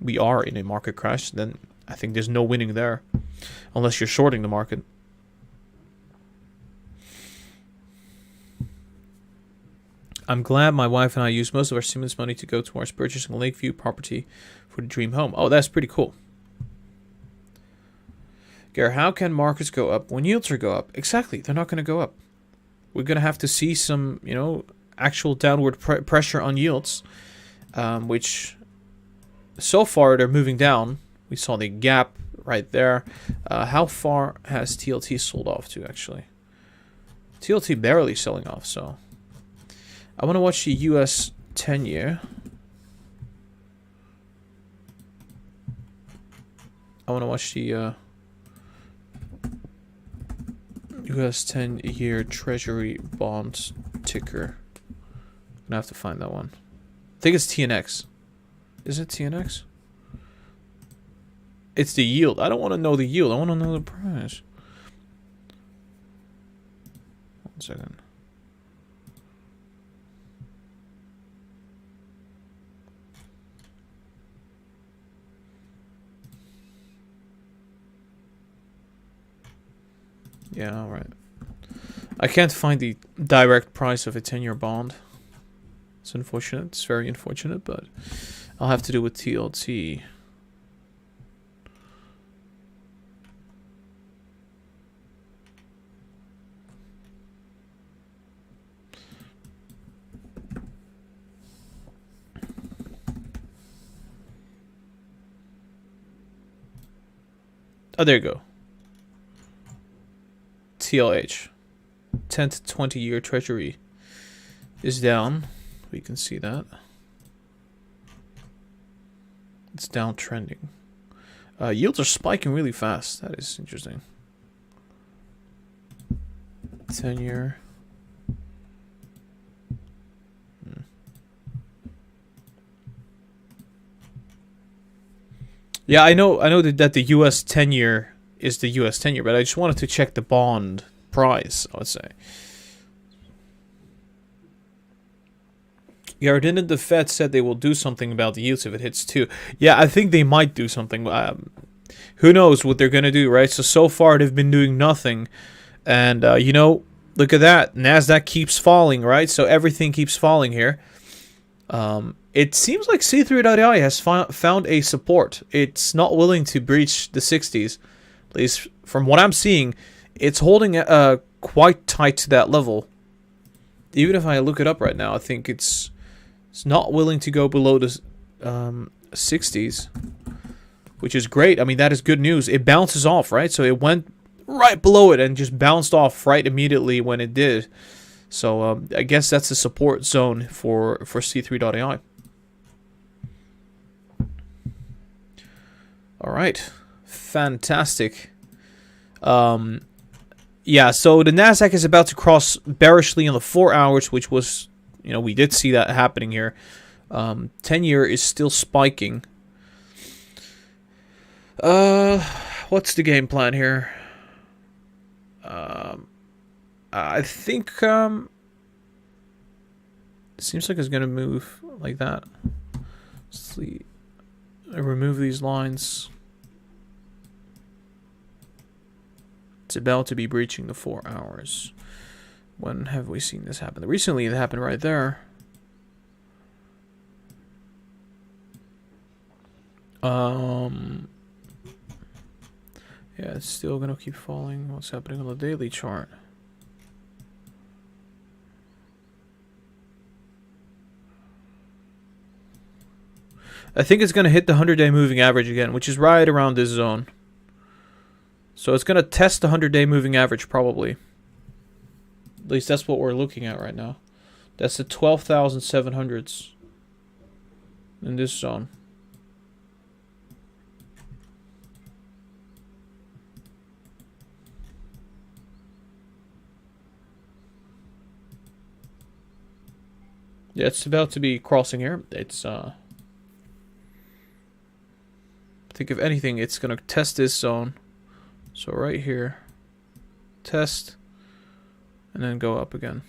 we are in a market crash. Then I think there's no winning there unless you're shorting the market. I'm glad my wife and I use most of our stimulus money to go towards purchasing a Lakeview property for the dream home. Oh, that's pretty cool. Gara, how can markets go up when yields are go up? Exactly, they're not going to go up. We're going to have to see some, actual downward pressure on yields, which so far they're moving down. We saw the gap right there. How far has TLT sold off to, actually? TLT barely selling off, so... I want to watch the US 10-year. I want to watch the US 10-year Treasury Bonds ticker. I'm going to have to find that one. I think it's TNX. Is it TNX? It's the yield. I don't want to know the yield. I want to know the price. 1 second. Yeah, alright. I can't find the direct price of a 10-year bond. It's unfortunate. It's very unfortunate, but I'll have to do with TLT. Oh, there you go. TLH, 10 to 20 year treasury is down. We can see that. It's downtrending. Yields are spiking really fast. That is interesting. 10 year. Yeah, I know that the US 10 year is the US 10 year, but I just wanted to check the bond price, I would say. Yeah, didn't the Fed said they will do something about the yields if it hits 2? Yeah, I think they might do something. Who knows what they're going to do, right? So far they've been doing nothing. And, look at that. Nasdaq keeps falling, right? So everything keeps falling here. It seems like C3.ai has found a support. It's not willing to breach the 60s. At least from what I'm seeing, it's holding quite tight to that level. Even if I look it up right now, I think it's not willing to go below the 60s, which is great. I mean, that is good news. It bounces off, right? So it went right below it and just bounced off right immediately when it did. So I guess that's the support zone for C3.ai. All right. Fantastic. Yeah, so the Nasdaq is about to cross bearishly on the 4 hours, which was, we did see that happening here. 10-year is still spiking. What's the game plan here? I think it seems like it's gonna move like that. Let's see. I remove these lines. It's about to be breaching the 4 hours. When have we seen this happen? Recently, it happened right there. Yeah, it's still gonna keep falling. What's happening on the daily chart? I think it's gonna hit the 100-day moving average again, which is right around this zone. So it's gonna test the 100-day moving average probably. At least that's what we're looking at right now. That's the 12,700s in this zone. Yeah, it's about to be crossing here. It's I think if anything, it's gonna test this zone. So right here, test, and then go up again.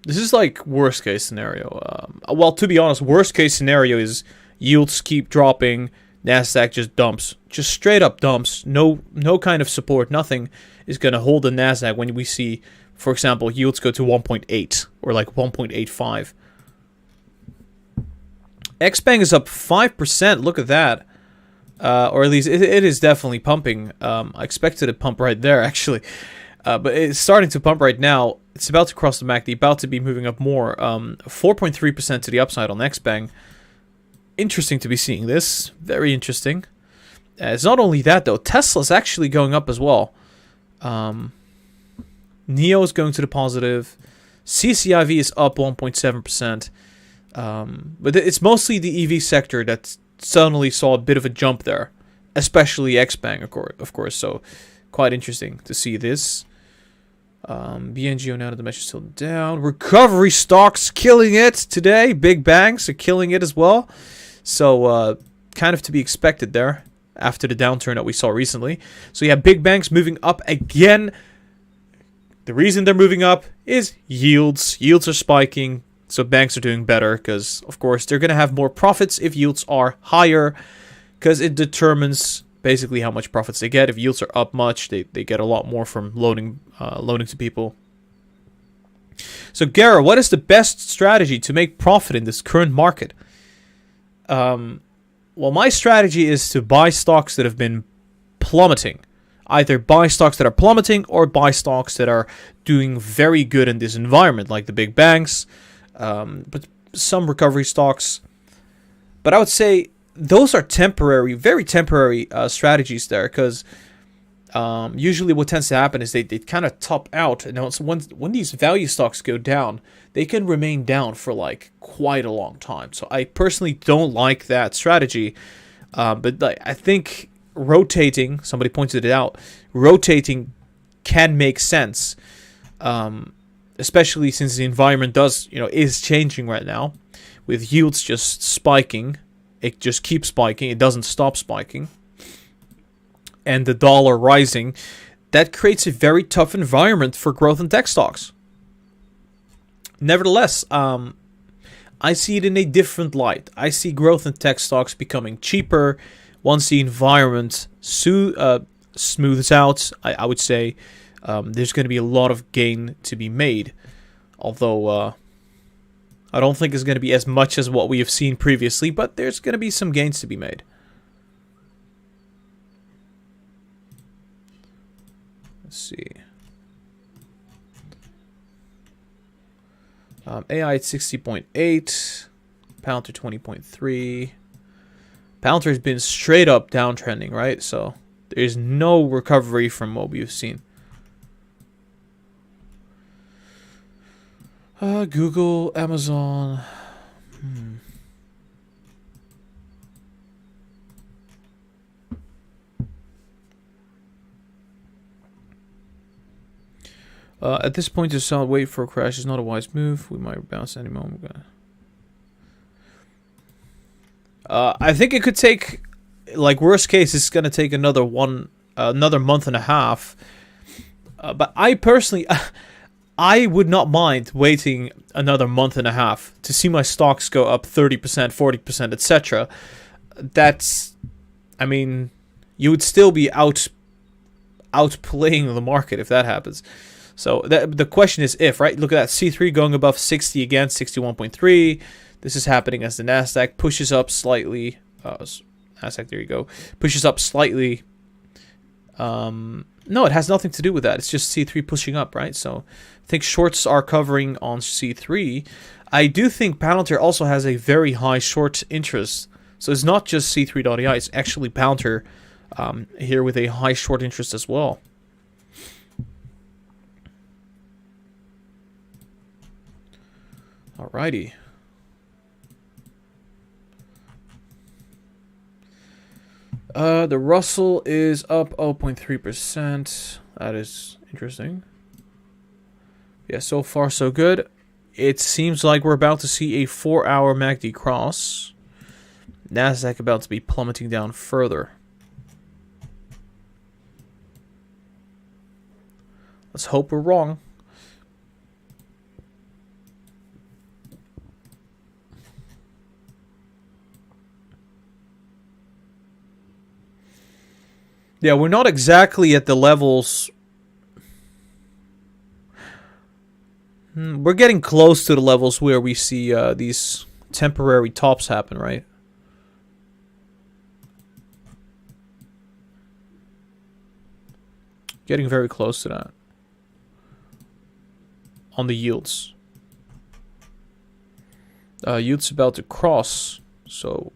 This is like worst case scenario. Well, to be honest, worst case scenario is yields keep dropping, Nasdaq just dumps, just straight up dumps. No kind of support, nothing is gonna hold the Nasdaq when we see, for example, yields go to 1.8 or like 1.85. XBank is up 5%. Look at that. Or at least it is definitely pumping. I expected it to pump right there, actually. But it's starting to pump right now. It's about to cross the MACD, about to be moving up more. 4.3% to the upside on XBank. Interesting to be seeing this. Very interesting. It's not only that, though. Tesla's actually going up as well. NIO is going to the positive. CCIV is up 1.7%. But it's mostly the EV sector that suddenly saw a bit of a jump there, especially XBank, of course. So quite interesting to see this. BNGO now that the measure is still down. Recovery stocks killing it today. Big banks are killing it as well. So kind of to be expected there after the downturn that we saw recently. So yeah, big banks moving up again. The reason they're moving up is yields. Yields are spiking. So banks are doing better because, of course, they're going to have more profits if yields are higher, because it determines basically how much profits they get. If yields are up much, they get a lot more from loaning to people. So, Gara, what is the best strategy to make profit in this current market? Well, my strategy is to buy stocks that have been plummeting. Either buy stocks that are plummeting or buy stocks that are doing very good in this environment, like the big banks. But some recovery stocks. But I would say those are temporary, very temporary strategies there, because usually what tends to happen is they kind of top out, and when these value stocks go down, they can remain down for like quite a long time. So I personally don't like that strategy, but I think rotating, somebody pointed it out, rotating can make sense. Especially since the environment is changing right now, with yields just spiking. It just keeps spiking. It doesn't stop spiking. And the dollar rising. That creates a very tough environment for growth in tech stocks. Nevertheless, I see it in a different light. I see growth in tech stocks becoming cheaper once the environment smooths out. I would say there's going to be a lot of gain to be made. Although I don't think it's going to be as much as what we have seen previously, but there's going to be some gains to be made. Let's see. AI at 60.8. Palantir 20.3. Palantir has been straight up downtrending, right? So there's no recovery from what we've seen. Google, Amazon. At this point, to sell, wait for a crash is not a wise move. We might bounce any moment. I think it could take, like worst case, it's gonna take another month and a half. But I personally, I would not mind waiting another month and a half to see my stocks go up 30%, 40%, etc. That's, I mean, you would still be outplaying the market if that happens. So the question is if, right? Look at that, C3 going above 60 again, 61.3. This is happening as the Nasdaq pushes up slightly. Nasdaq, there you go. Pushes up slightly. No, it has nothing to do with that. It's just C3 pushing up, right? So I think shorts are covering on C3. I do think Palantir also has a very high short interest. So it's not just C3.ai. It's actually Palantir here with a high short interest as well. Alrighty. The Russell is up 0.3%. That is interesting. Yeah, so far so good. It seems like we're about to see a 4-hour MACD cross. Nasdaq about to be plummeting down further. Let's hope we're wrong. Yeah, we're not exactly at the levels. We're getting close to the levels where we see these temporary tops happen, right? Getting very close to that. On the yields. Yields about to cross, so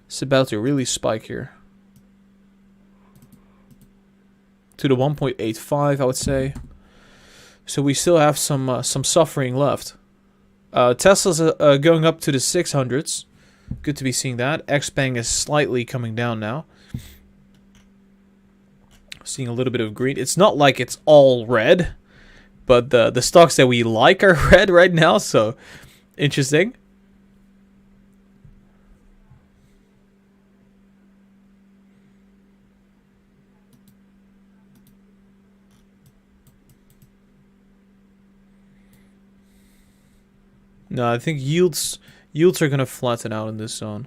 it's about to really spike here. To the 1.85, I would say. So we still have some suffering left. Tesla's going up to the 600s. Good to be seeing that. XPeng is slightly coming down now. Seeing a little bit of green. It's not like it's all red, but the stocks that we like are red right now. So interesting. No, I think yields are going to flatten out in this zone,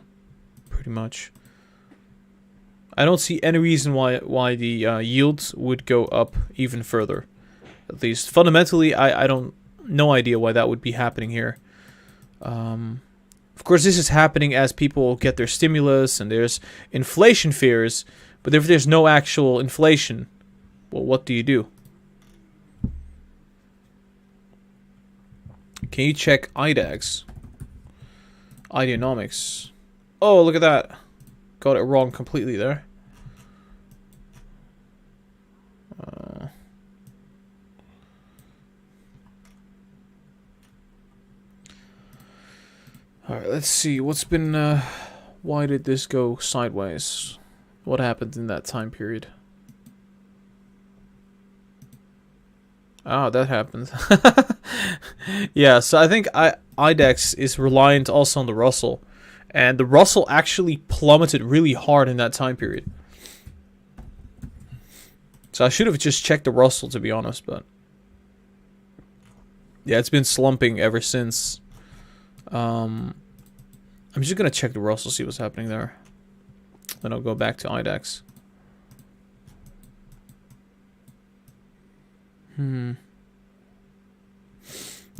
pretty much. I don't see any reason why the yields would go up even further. At least fundamentally, I don't, no idea why that would be happening here. Of course, this is happening as people get their stimulus and there's inflation fears. But if there's no actual inflation, well, what do you do? Can you check IDAX? Genomics. Oh, look at that. Got it wrong completely there. Alright, let's see. What's been... why did this go sideways? What happened in that time period? Oh, that happened. Yeah, so I think IDEX is reliant also on the Russell. And the Russell actually plummeted really hard in that time period. So I should have just checked the Russell, to be honest, but... yeah, it's been slumping ever since. I'm just going to check the Russell, see what's happening there. Then I'll go back to IDEX.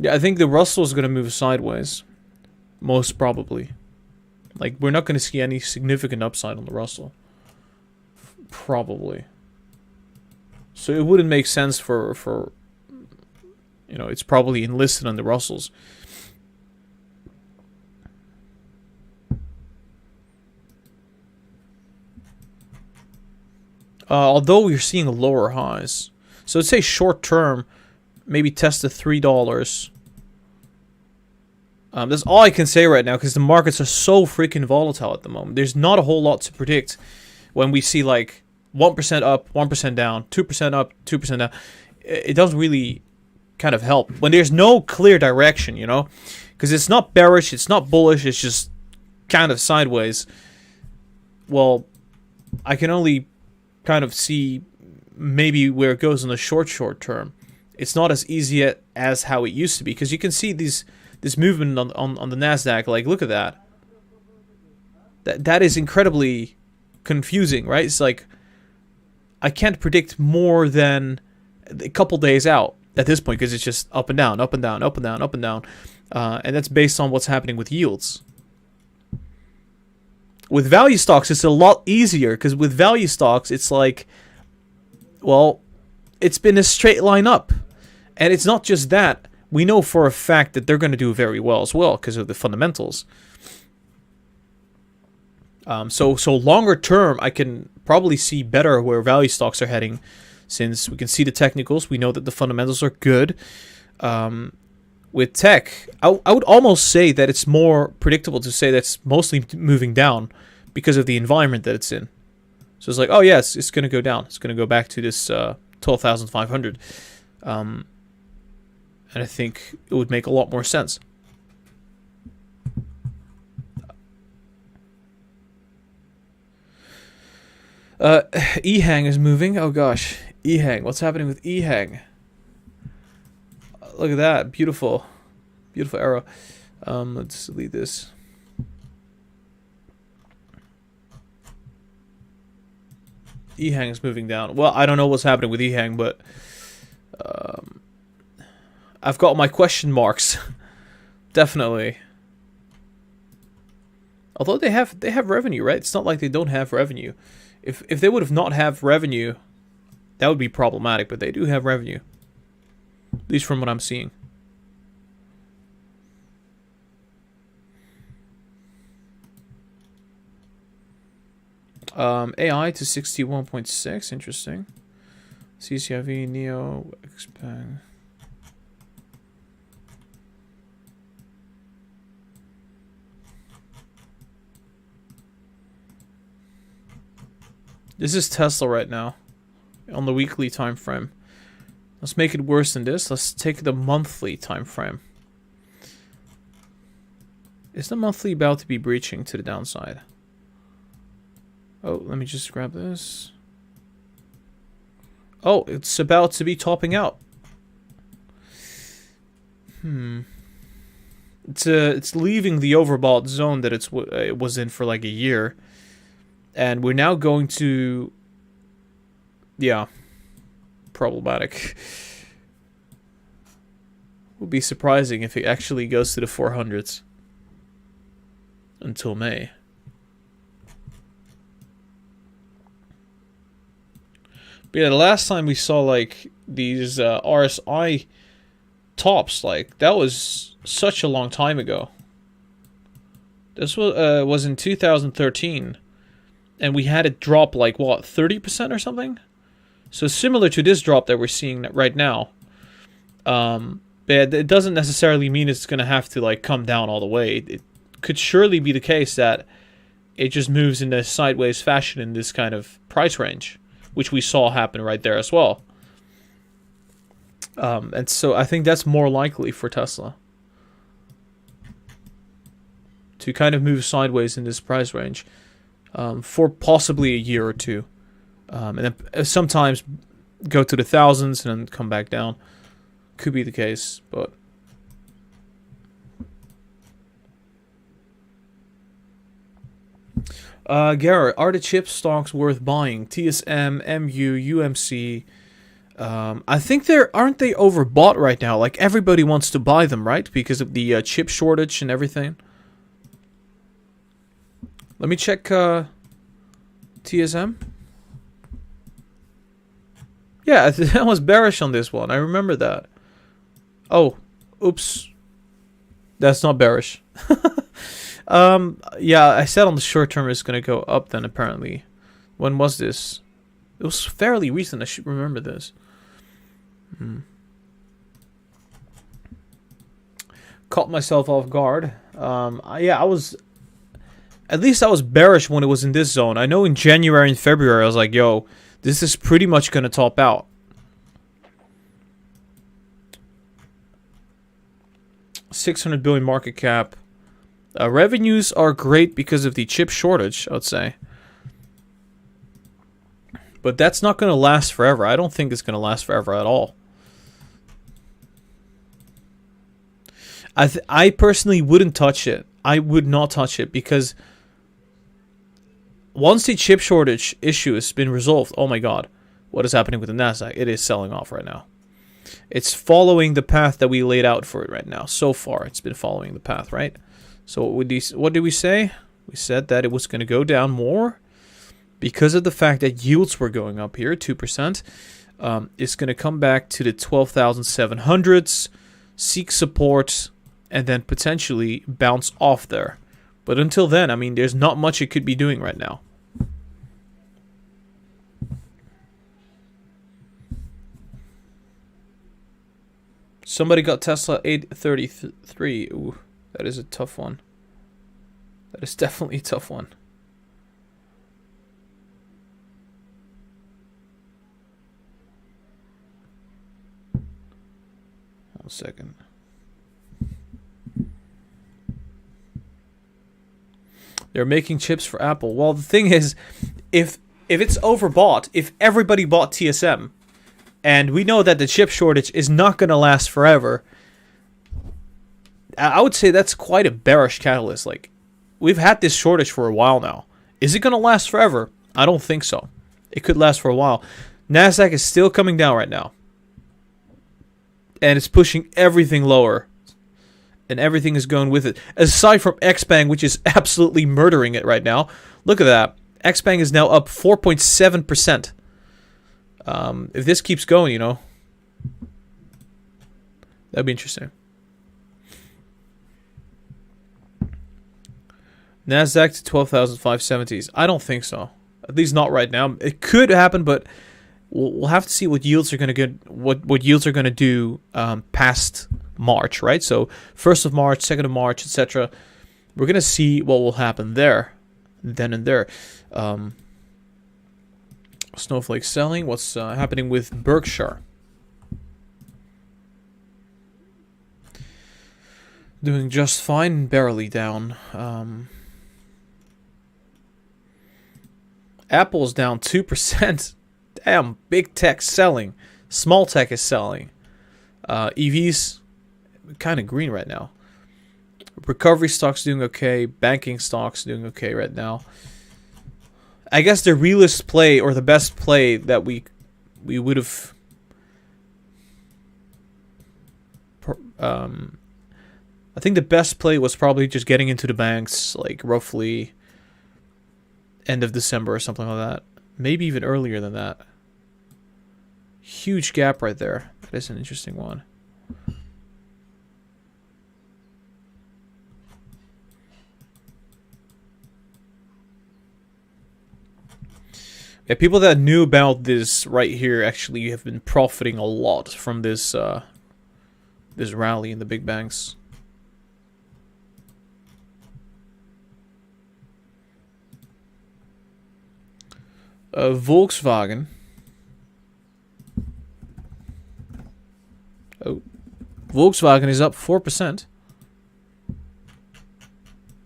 Yeah, I think the Russell is going to move sideways. Most probably. Like, we're not going to see any significant upside on the Russell. Probably. So it wouldn't make sense for you know, it's probably enlisted on the Russells. Although we're seeing lower highs. So let's say short term, maybe test the $3. That's all I can say right now because the markets are so freaking volatile at the moment. There's not a whole lot to predict when we see like 1% up, 1% down, 2% up, 2% down. It doesn't really kind of help when there's no clear direction, you know, because it's not bearish, it's not bullish, it's just kind of sideways. Well, I can only kind of see maybe where it goes in the short term. It's not as easy as how it used to be, because you can see this movement on the Nasdaq. Like, look at that. That is incredibly confusing, right? It's like I can't predict more than a couple days out at this point, because it's just up and down, up and down, up and down, up and down, and that's based on what's happening with yields. With value stocks, it's a lot easier, because with value stocks, it's like, well, it's been a straight line up. And it's not just that. We know for a fact that they're going to do very well as well, because of the fundamentals. So longer term, I can probably see better where value stocks are heading, since we can see the technicals. We know that the fundamentals are good. With tech, I would almost say that it's more predictable to say that's mostly moving down because of the environment that it's in. So it's like, oh yes, it's going to go down. It's going to go back to this 12,500. And I think it would make a lot more sense. EHang is moving. Oh gosh, EHang. What's happening with EHang? Look at that, beautiful, beautiful arrow. Let's delete this. EHang is moving down. Well, I don't know what's happening with EHang, but I've got my question marks. Definitely. Although they have revenue, right? It's not like they don't have revenue. If they would have not have revenue, that would be problematic. But they do have revenue, at least from what I'm seeing. AI to 61.6, interesting. CCIV, Neo, expand. This is Tesla right now, on the weekly time frame. Let's make it worse than this. Let's take the monthly time frame. Is the monthly about to be breaching to the downside? Oh, let me just grab this. Oh, it's about to be topping out. It's leaving the overbought zone that it was in for like a year. And we're now going to, yeah, problematic. Would be surprising if it actually goes to the 400s until May. But yeah, the last time we saw like these RSI tops, like that was such a long time ago. This was in 2013. And we had it drop like, what, 30% or something? So similar to this drop that we're seeing right now. But it doesn't necessarily mean it's going to have to like come down all the way. It could surely be the case that it just moves in a sideways fashion in this kind of price range, which we saw happen right there as well. And so I think that's more likely for Tesla, to kind of move sideways in this price range. For possibly a year or two, and then sometimes go to the thousands and then come back down. Could be the case, but Gara, are the chip stocks worth buying? TSM, MU, UMC. I think aren't they overbought right now? Like everybody wants to buy them, right? Because of the chip shortage and everything. Let me check TSM. Yeah, I was bearish on this one. I remember that. Oh, oops. That's not bearish. Yeah, I said on the short term it's going to go up then apparently. When was this? It was fairly recent. I should remember this. Caught myself off guard. Yeah, I was... At least I was bearish when it was in this zone. I know in January and February I was like, yo, this is pretty much going to top out. 600 billion market cap. Revenues are great because of the chip shortage, I would say. But that's not going to last forever. I don't think it's going to last forever at all. I personally wouldn't touch it. I would not touch it because once the chip shortage issue has been resolved, oh my god, what is happening with the Nasdaq? It is selling off right now. It's following the path that we laid out for it right now. So far, it's been following the path, right? So what did we say? We said that it was going to go down more because of the fact that yields were going up here, 2%. It's going to come back to the 12,700s, seek support, and then potentially bounce off there. But until then, I mean, there's not much it could be doing right now. Somebody got Tesla 833. Ooh, that is a tough one. That is definitely a tough one. One second. They're making chips for Apple. Well, the thing is, if it's overbought, if everybody bought TSM, and we know that the chip shortage is not going to last forever, I would say that's quite a bearish catalyst. Like, we've had this shortage for a while now. Is it going to last forever? I don't think so. It could last for a while. Nasdaq is still coming down right now. And it's pushing everything lower. And everything is going with it. Aside from XPeng, which is absolutely murdering it right now. Look at that. XPeng is now up 4.7%. If this keeps going, you know, that'd be interesting. Nasdaq to 12,570s. I don't think so. At least not right now. It could happen, but we'll have to see what yields are going to get. What yields are going to do past March, right? So 1st of March, 2nd of March, etc. We're going to see what will happen there, then and there. Snowflake selling. What's happening with Berkshire? Doing just fine, barely down. Apple's down 2%. Damn, big tech selling. Small tech is selling. EVs, kind of green right now. Recovery stocks doing okay. Banking stocks doing okay right now. I guess the realest play, or the best play that we would have... I think the best play was probably just getting into the banks, like roughly end of December or something like that. Maybe even earlier than that. Huge gap right there. That is an interesting one. Yeah, people that knew about this right here actually have been profiting a lot from this this rally in the big banks. Volkswagen. Oh, Volkswagen is up 4%.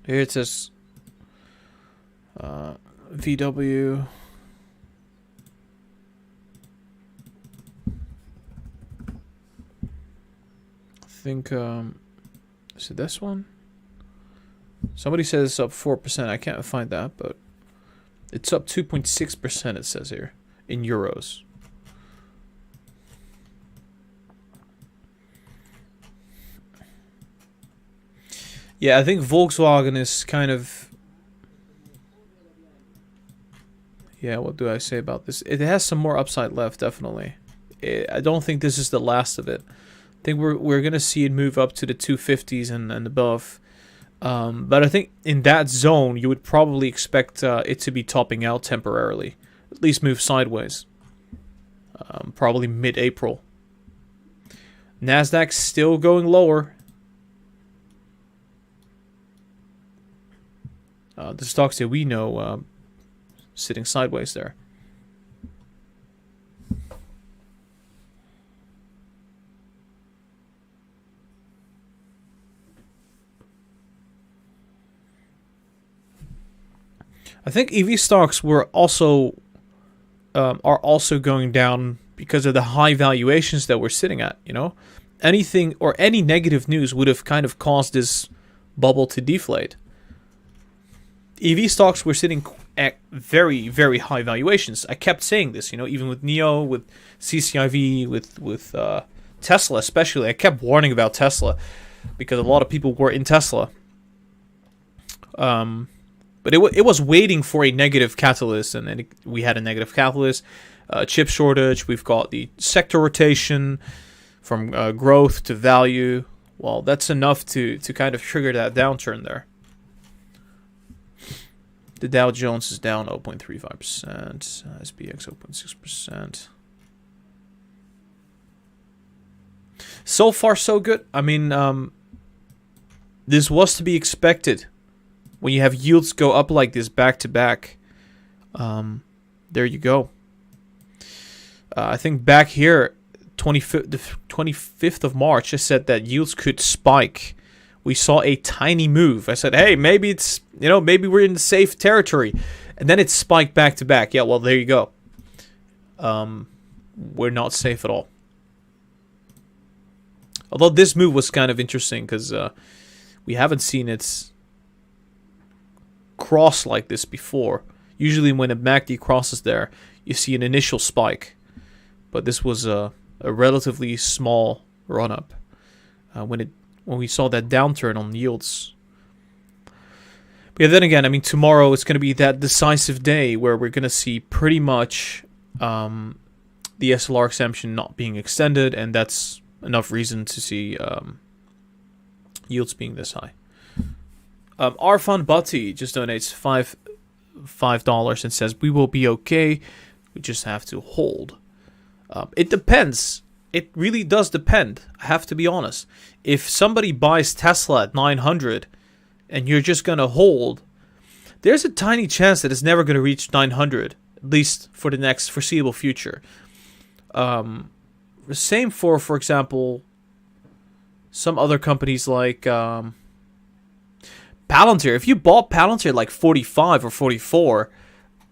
Here it says VW. I think is it this one? Somebody says it's up 4%. I can't find that, but it's up 2.6%, it says here, in euros. Yeah, I think Volkswagen is kind of... Yeah, what do I say about this? It has some more upside left, definitely. I don't think this is the last of it. I think we're going to see it move up to the 250s and above. But I think in that zone, you would probably expect it to be topping out temporarily. At least move sideways. Probably mid-April. Nasdaq still going lower. The stocks that we know sitting sideways there. I think EV stocks were also are also going down because of the high valuations that we're sitting at. You know, anything or any negative news would have kind of caused this bubble to deflate. EV stocks were sitting at very, very high valuations. I kept saying this, you know, even with NIO, with CCIV, with Tesla especially. I kept warning about Tesla because a lot of people were in Tesla. But it was waiting for a negative catalyst, and then we had a negative catalyst. Chip shortage, we've got the sector rotation from growth to value. Well, that's enough to kind of trigger that downturn there. The Dow Jones is down 0.35%, SPX 0.6%. So far, so good. I mean, this was to be expected. When you have yields go up like this back to back, there you go. I think back here, the 25th of March, I said that yields could spike. We saw a tiny move. I said, hey, maybe it's, you know, maybe we're in safe territory. And then it spiked back to back. Yeah, well, there you go. We're not safe at all. Although this move was kind of interesting because we haven't seen it cross like this before. Usually when a MACD crosses there, you see an initial spike. But this was a relatively small run-up when we saw that downturn on yields. But yeah, then again, I mean, tomorrow is going to be that decisive day where we're going to see pretty much the SLR exemption not being extended, and that's enough reason to see yields being this high. Arfan Bhatti just donates $5 and says, we will be okay, we just have to hold. It depends. It really does depend. I have to be honest. If somebody buys Tesla at 900 and you're just going to hold, there's a tiny chance that it's never going to reach 900, at least for the next foreseeable future. Same for example, some other companies like Palantir. If you bought Palantir at like 45 or 44,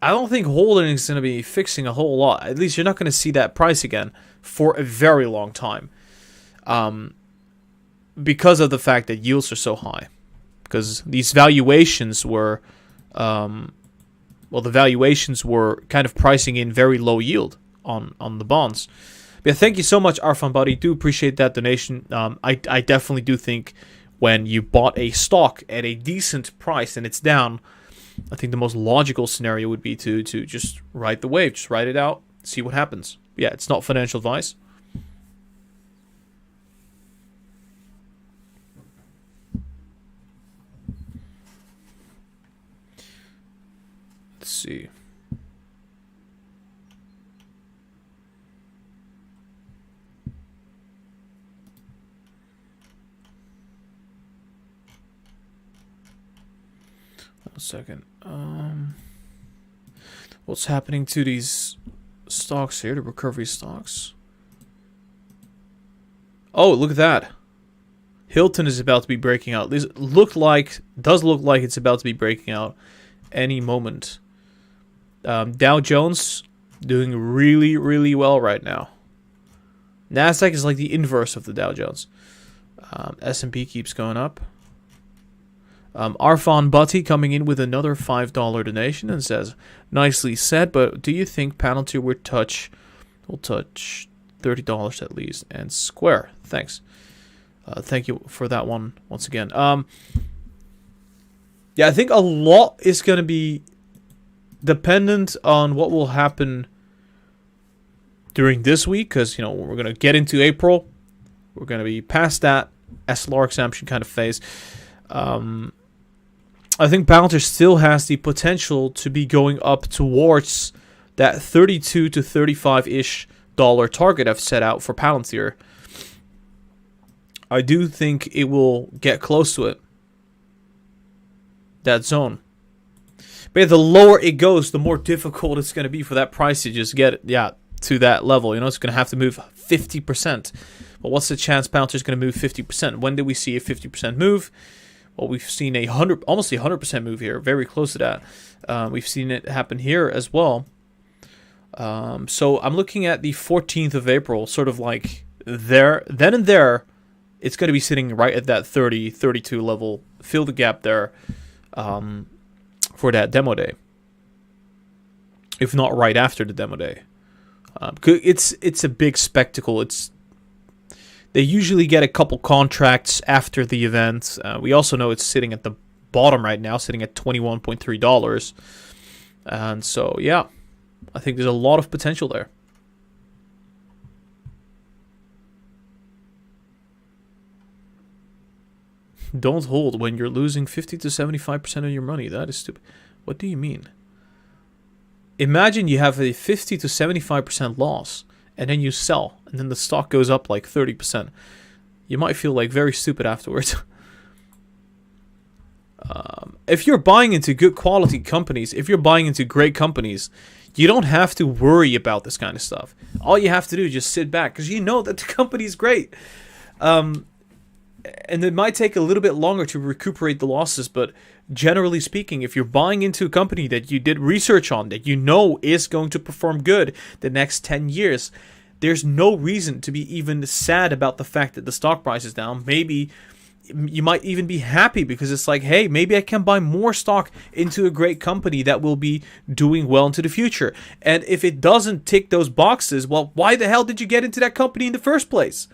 I don't think holding is going to be fixing a whole lot. At least you're not going to see that price again for a very long time. Because of the fact that yields are so high. Because these valuations were, the valuations were kind of pricing in very low yield on the bonds. But yeah, thank you so much, Arfan Buddy. Do appreciate that donation. I definitely do think when you bought a stock at a decent price and it's down, I think the most logical scenario would be to just ride the wave, just ride it out, see what happens. Yeah, it's not financial advice. Let's see. A second. What's happening to these stocks here, the recovery stocks? Oh, look at that. Hilton is about to be breaking out. This does look like it's about to be breaking out any moment. Dow Jones doing really, really well right now. Nasdaq is like the inverse of the Dow Jones. S&P keeps going up. Arfan Bhatti coming in with another $5 donation and says, nicely said, but do you think Palantir will touch $30 at least? And Square, thanks. Thank you for that one once again. Yeah, I think a lot is going to be dependent on what will happen during this week, because, you know, we're going to get into April. We're going to be past that SLR exemption kind of phase. I think Palantir still has the potential to be going up towards that 32 to 35-ish dollar target I've set out for Palantir. I do think it will get close to it. That zone. But yeah, the lower it goes, the more difficult it's going to be for that price to just get to that level. You know, it's going to have to move 50%. But what's the chance Palantir is going to move 50%? When did we see a 50% move? Well, we've seen almost a 100% move here, very close to that. We've seen it happen here as well. So I'm looking at the 14th of April, sort of like there, then and there. It's going to be sitting right at that 30, 32 level. Fill the gap there for that demo day. If not right after the demo day. It's a big spectacle. They usually get a couple contracts after the event. We also know it's sitting at the bottom right now, sitting at $21.3. And so, yeah, I think there's a lot of potential there. Don't hold when you're losing 50 to 75% of your money. That is stupid. What do you mean? Imagine you have a 50 to 75% loss, and then you sell, and then the stock goes up like 30%. You might feel like very stupid afterwards. If you're buying into good quality companies, if you're buying into great companies, you don't have to worry about this kind of stuff. All you have to do is just sit back, because you know that the company's great. And it might take a little bit longer to recuperate the losses, but generally speaking, if you're buying into a company that you did research on, that you know is going to perform good the next 10 years, there's no reason to be even sad about the fact that the stock price is down. Maybe you might even be happy because it's like, hey, maybe I can buy more stock into a great company that will be doing well into the future. And if it doesn't tick those boxes, well, why the hell did you get into that company in the first place?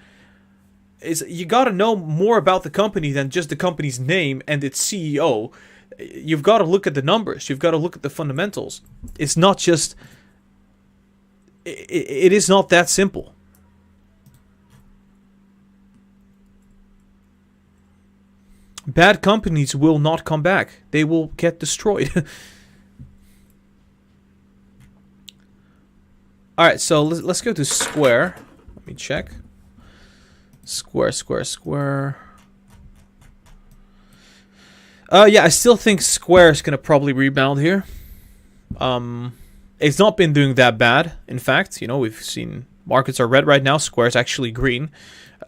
You got to know more about the company than just the company's name and its CEO. You've got to look at the numbers. You've got to look at the fundamentals. It's not just... It is not that simple. Bad companies will not come back. They will get destroyed. Alright, so let's go to Square. Let me check. Square. Yeah, I still think Square is going to probably rebound here. It's not been doing that bad. In fact, you know, we've seen markets are red right now. Square's actually green.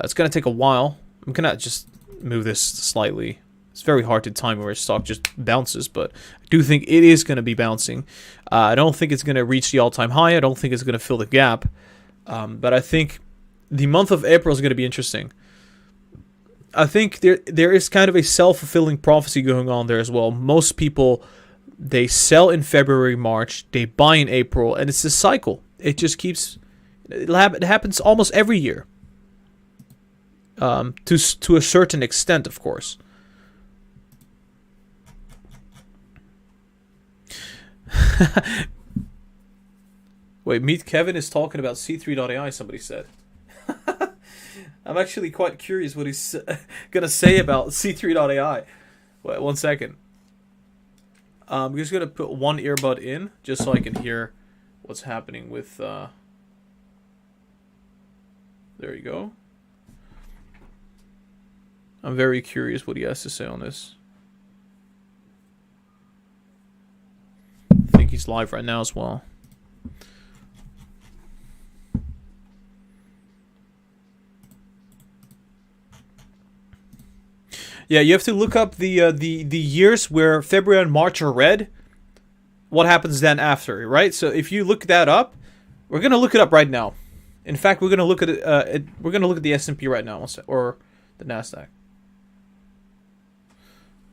It's going to take a while. I'm going to just move this slightly. It's very hard to time where a stock just bounces, but I do think it is going to be bouncing. I don't think it's going to reach the all-time high. I don't think it's going to fill the gap. But I think the month of April is going to be interesting. I think there is kind of a self-fulfilling prophecy going on there as well. Most people, they sell in February, March, they buy in April, and it's a cycle. It just keeps... It happens almost every year. To a certain extent, of course. Wait, Meet Kevin is talking about C3.ai, somebody said. I'm actually quite curious what he's going to say about C3.ai. Wait, 1 second. I'm just going to put one earbud in, just so I can hear what's happening with... There you go. I'm very curious what he has to say on this. I think he's live right now as well. Yeah, you have to look up the years where February and March are red. What happens then after, right? So if you look that up, we're gonna look it up right now. In fact, we're gonna look at it. We're gonna look at the S&P right now, or the Nasdaq.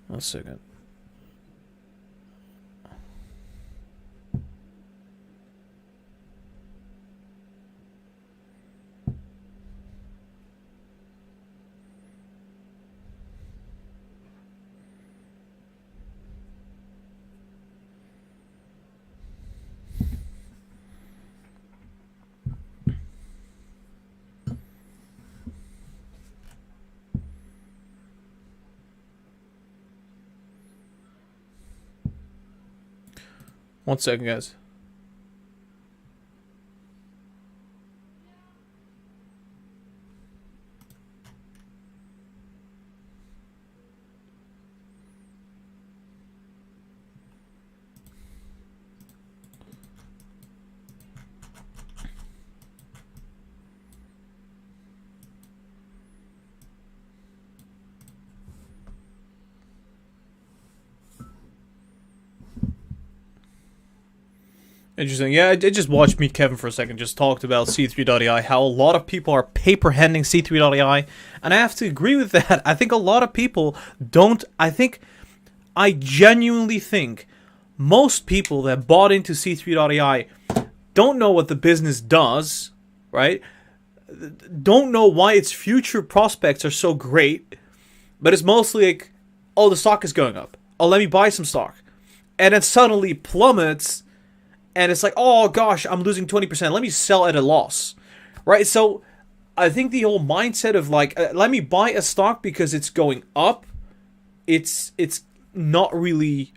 1 second. One second, guys. Interesting. Yeah, I just watched Meet Kevin for a second, just talked about C3.ai, how a lot of people are paper handing C3.ai, and I have to agree with that. I think a lot of people don't. I genuinely think most people that bought into C3.ai don't know what the business does, right? Don't know why its future prospects are so great, but it's mostly like, oh, the stock is going up. Oh, let me buy some stock. And then suddenly plummets, and it's like, oh gosh, I'm losing 20%. Let me sell at a loss, right? So I think the whole mindset of like, let me buy a stock because it's going up, it's not really,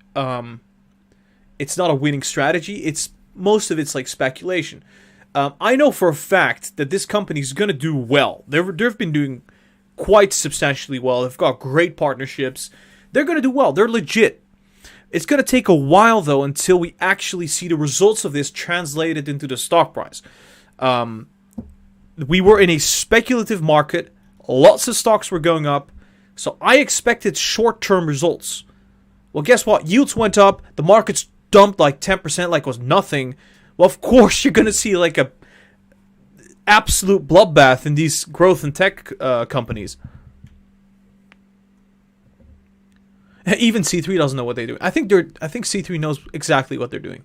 it's not a winning strategy. Most of it's like speculation. I know for a fact that this company is going to do well. They've been doing quite substantially well. They've got great partnerships. They're going to do well. They're legit. It's going to take a while, though, until we actually see the results of this translated into the stock price. We were in a speculative market. Lots of stocks were going up. So I expected short-term results. Well, guess what? Yields went up. The market's dumped like 10%, like it was nothing. Well, of course, you're going to see like a absolute bloodbath in these growth and tech companies. Even C3 doesn't know what they're doing. I think C3 knows exactly what they're doing.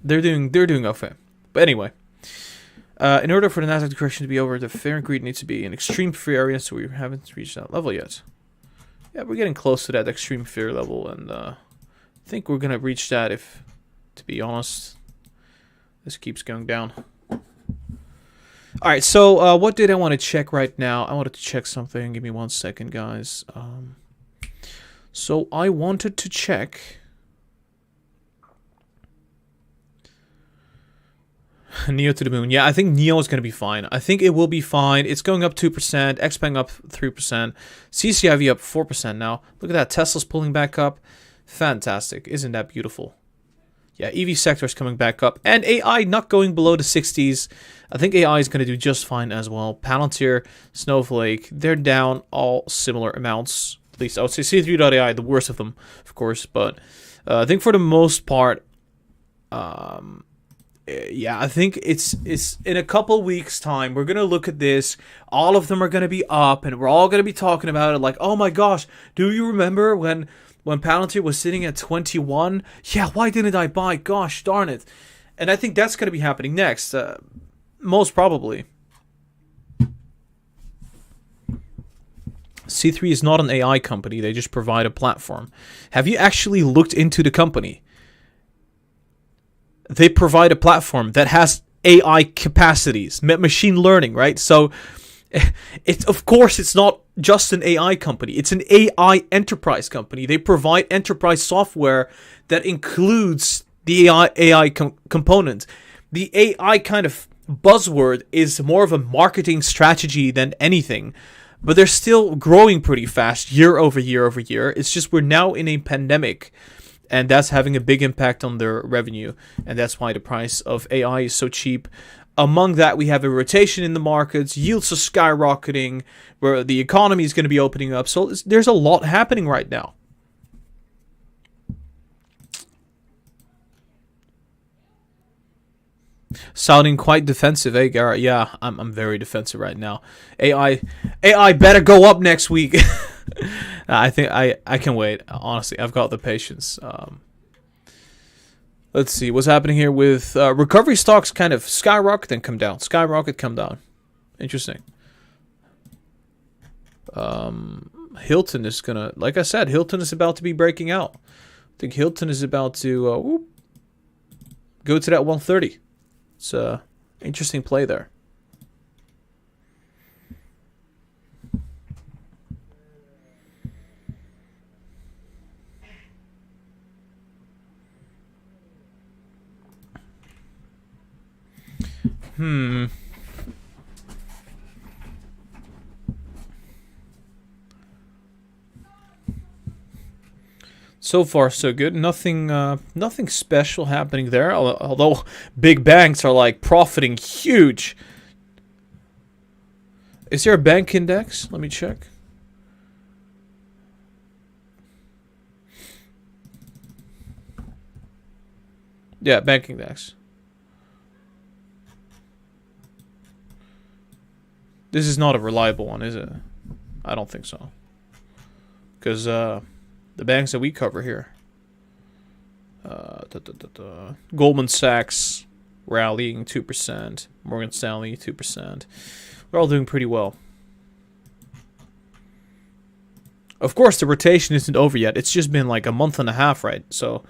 They're doing okay. But anyway, in order for the Nasdaq correction to be over, the fear and greed needs to be in extreme fear area, so we haven't reached that level yet. Yeah, we're getting close to that extreme fear level, and I think we're gonna reach that if, to be honest, this keeps going down. Alright, so what did I want to check right now? I wanted to check something. Give me 1 second, guys. So I wanted to check Neo to the moon. Yeah, I think Neo is going to be fine. I think it will be fine. It's going up 2%, XPeng up 3%, CCIV up 4% now. Look at that, Tesla's pulling back up. Fantastic. Isn't that beautiful? Yeah, EV sector is coming back up. And AI not going below the 60s. I think AI is going to do just fine as well. Palantir, Snowflake, they're down all similar amounts. At least I would say C3.ai, the worst of them, of course. But I think for the most part, yeah, I think it's in a couple weeks' time, we're going to look at this. All of them are going to be up, and we're all going to be talking about it like, oh my gosh, do you remember when Palantir was sitting at 21? Yeah, why didn't I buy? Gosh darn it. And I think that's going to be happening next, most probably. C3 is not an AI company. They just provide a platform. Have you actually looked into the company? They provide a platform that has AI capacities, machine learning, right? So, of course, it's not just an AI company. It's an AI enterprise company. They provide enterprise software that includes the AI component. The AI kind of buzzword is more of a marketing strategy than anything. But they're still growing pretty fast year over year over year. It's just we're now in a pandemic, and that's having a big impact on their revenue. And that's why the price of AI is so cheap. Among that, we have a rotation in the markets. Yields are skyrocketing, where the economy is going to be opening up. So there's a lot happening right now. Sounding quite defensive, eh, Gara? Yeah, I'm very defensive right now. AI better go up next week. I think I can wait. Honestly, I've got the patience. Let's see what's happening here with recovery stocks. Kind of skyrocket and come down. Skyrocket, come down. Interesting. Hilton is gonna, like I said, Hilton is about to be breaking out. I think Hilton is about to go to that 130. It's a interesting play there. So far, so good. Nothing special happening there. Although big banks are like profiting huge. Is there a bank index? Let me check. Yeah, banking index. This is not a reliable one, is it? I don't think so. Because the banks that we cover here, Goldman Sachs rallying 2%, Morgan Stanley 2%. We're all doing pretty well. Of course, the rotation isn't over yet. It's just been like a month and a half, right? So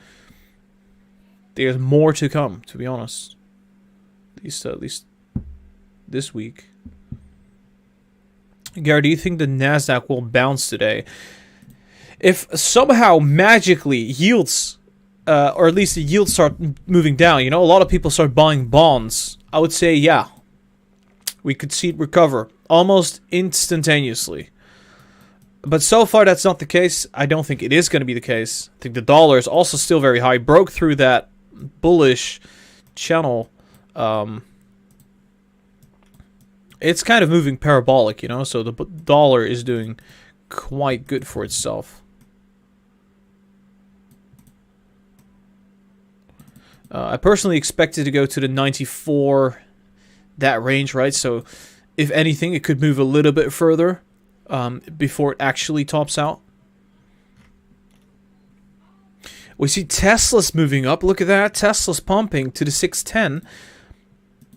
there's more to come, to be honest. At least this week. Gara, do you think the Nasdaq will bounce today? If somehow magically yields, or at least the yields start moving down, you know, a lot of people start buying bonds, I would say, yeah, we could see it recover almost instantaneously. But so far, that's not the case. I don't think it is going to be the case. I think the dollar is also still very high. Broke through that bullish channel. It's kind of moving parabolic, you know, so the dollar is doing quite good for itself. I personally expect it to go to the 94, that range, right? So if anything, it could move a little bit further before it actually tops out. We see Tesla's moving up. Look at that. Tesla's pumping to the 610.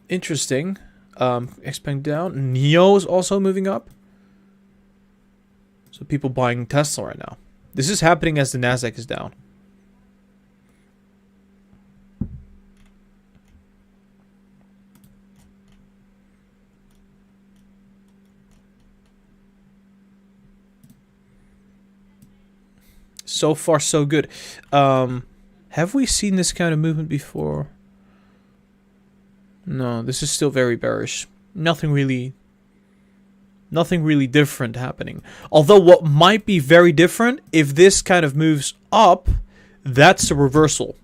Interesting. Expand down. NIO is also moving up. So people buying Tesla right now. This is happening as the Nasdaq is down. So far, so good. Have we seen this kind of movement before? No, this is still very bearish. Nothing really different happening. Although what might be very different, if this kind of moves up, that's a reversal.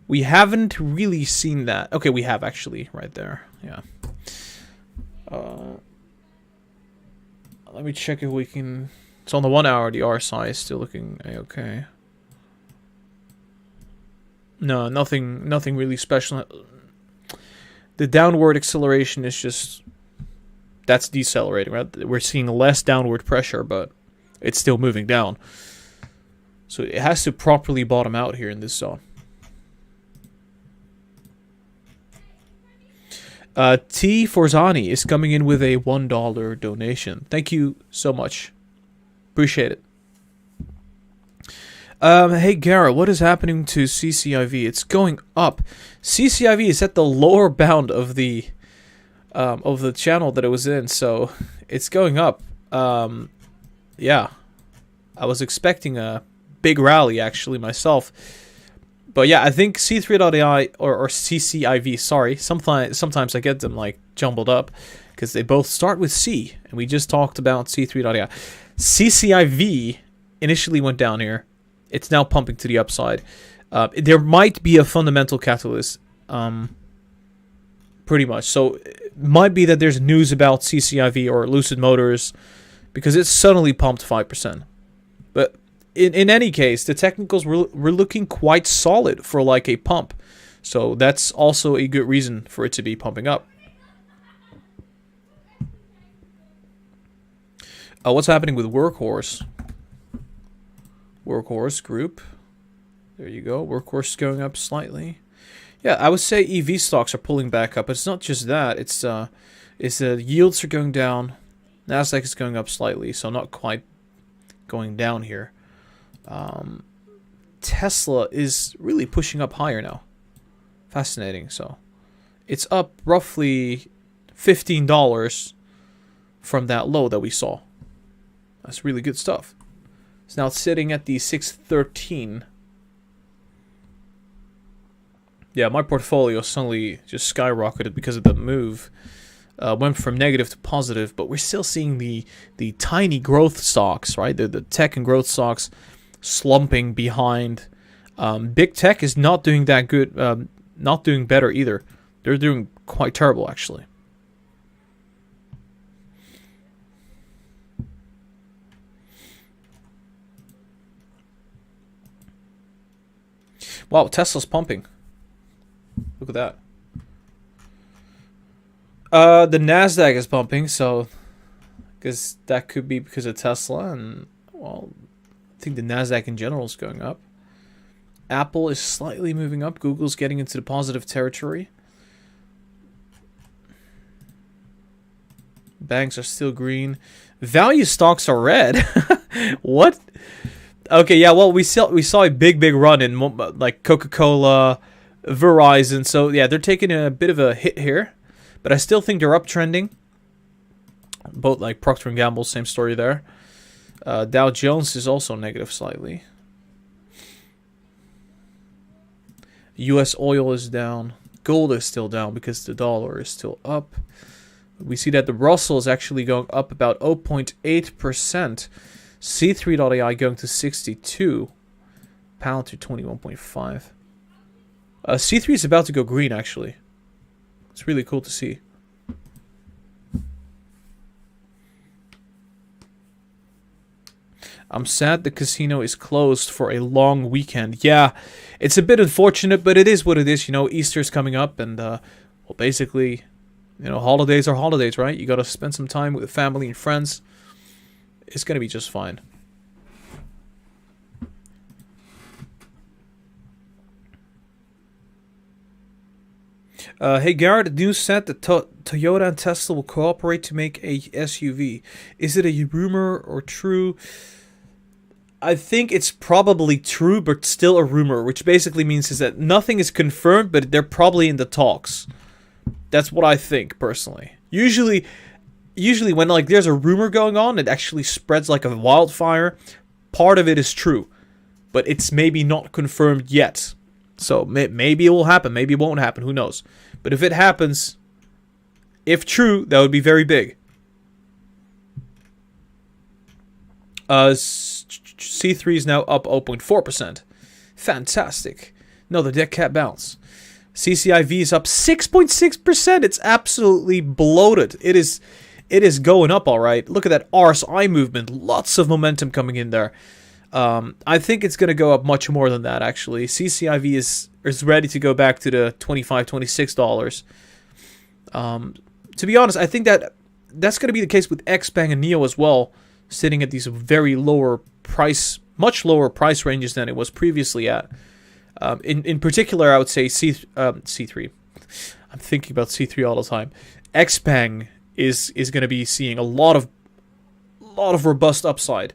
We haven't really seen that. Okay, we have actually right there. Yeah. Let me check if we can. So on the 1 hour, the RSI is still looking okay. No, nothing really special. The downward acceleration is just, that's decelerating, right? We're seeing less downward pressure, but it's still moving down. So it has to properly bottom out here in this zone. T. Forzani is coming in with a $1 donation. Thank you so much. Appreciate it. Hey Gara, what is happening to CCIV? It's going up. CCIV is at the lower bound of the channel that it was in, so it's going up. Yeah, I was expecting a big rally actually myself, but yeah, I think C3.ai or CCIV. Sorry, sometimes I get them like jumbled up because they both start with C, and we just talked about C3.ai. CCIV initially went down here. It's now pumping to the upside. There might be a fundamental catalyst, pretty much. So it might be that there's news about CCIV or Lucid Motors because it's suddenly pumped 5%. But in any case, the technicals were looking quite solid for like a pump. So that's also a good reason for it to be pumping up. What's happening with Workhorse? Workhorse group. There you go. Workhorse is going up slightly. Yeah, I would say EV stocks are pulling back up. It's not just that. It's the yields are going down. Nasdaq is going up slightly, so not quite going down here. Tesla is really pushing up higher now. Fascinating. So it's up roughly $15 from that low that we saw. That's really good stuff. So now it's sitting at the 613. Yeah, my portfolio suddenly just skyrocketed because of the move. Went from negative to positive, but we're still seeing the tiny growth stocks, right? The tech and growth stocks slumping behind. Big tech is not doing that good, not doing better either. They're doing quite terrible, actually. Wow, Tesla's pumping. Look at that. The Nasdaq is pumping, so because that could be because of Tesla, and well, I think the Nasdaq in general is going up. Apple is slightly moving up. Google's getting into the positive territory. Banks are still green. Value stocks are red. What? Okay, yeah. Well, we saw a big run in like Coca-Cola, Verizon. So yeah, they're taking a bit of a hit here, but I still think they're uptrending. Both like Procter & Gamble, same story there. Dow Jones is also negative slightly. U.S. oil is down. Gold is still down because the dollar is still up. We see that the Russell is actually going up about 0.8%. C3.ai going to 62. Palantir 21.5. C3 is about to go green, actually. It's really cool to see. I'm sad the casino is closed for a long weekend. Yeah, it's a bit unfortunate, but it is what it is. You know, Easter's coming up, and well, basically, you know, holidays are holidays, right? You got to spend some time with the family and friends. It's gonna be just fine. Hey Gara, the news said that Toyota and Tesla will cooperate to make a SUV. Is it a rumor or true? I think it's probably true, but still a rumor, which basically means is that nothing is confirmed, but they're probably in the talks. That's what I think, personally. Usually when like there's a rumor going on, it actually spreads like a wildfire. Part of it is true, but it's maybe not confirmed yet. So maybe it will happen, maybe it won't happen, who knows. But if it happens, if true, that would be very big. C3 is now up 0.4%. Fantastic. Another dead cat bounce. CCIV is up 6.6%. It's absolutely bloated. It is going up all right. Look at that RSI movement. Lots of momentum coming in there. I think it's going to go up much more than that, actually. CCIV is ready to go back to the $25, $26. To be honest, I think that's going to be the case with XPeng and Neo as well, sitting at these very much lower price ranges than it was previously at. In particular, I would say C3. I'm thinking about C3 all the time. XPeng is going to be seeing a lot of robust upside.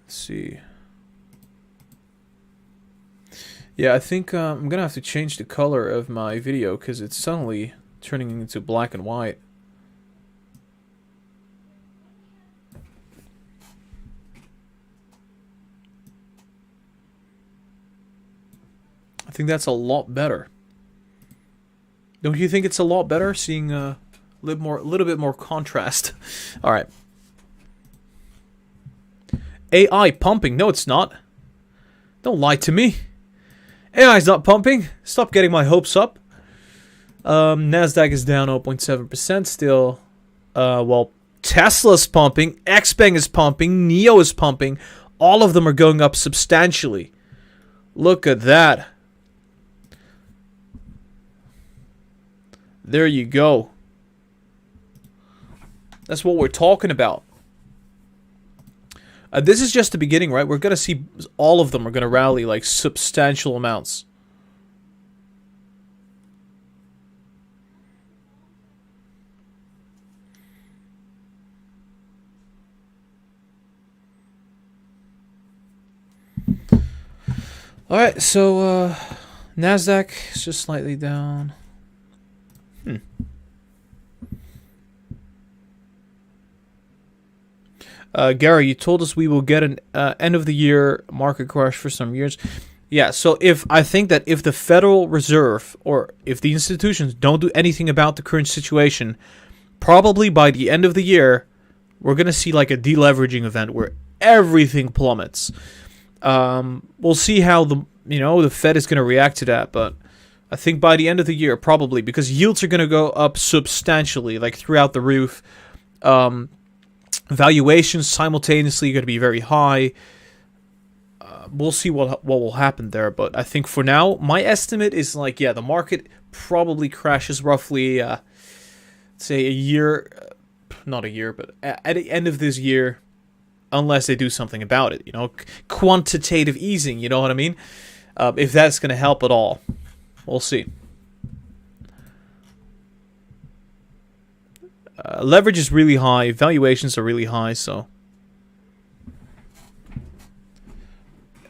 Let's see. Yeah, I think I'm going to have to change the color of my video because it's suddenly turning into black and white. I think that's a lot better. Don't you think it's a lot better seeing a little bit more contrast? All right. AI pumping? No, it's not. Don't lie to me. AI's not pumping. Stop getting my hopes up. Nasdaq is down 0.7% still. Well, Tesla's pumping. XPeng is pumping. Neo is pumping. All of them are going up substantially. Look at that. There you go. That's what we're talking about. This is just the beginning, right? We're going to see all of them are going to rally like substantial amounts. Alright, so Nasdaq is just slightly down. Gara, you told us we will get an end of the year market crash for some years. Yeah, so I think that if the Federal Reserve or if the institutions don't do anything about the current situation, probably by the end of the year, we're going to see like a deleveraging event where everything plummets. We'll see how the Fed is going to react to that, but I think by the end of the year, probably, because yields are going to go up substantially, like throughout the roof. Valuations simultaneously going to be very high. We'll see what will happen there, but I think for now, my estimate is like, yeah, the market probably crashes roughly, say a year, not a year, but at the end of this year, unless they do something about it, you know, quantitative easing, you know what I mean? If that's going to help at all, we'll see. Leverage is really high, valuations are really high, so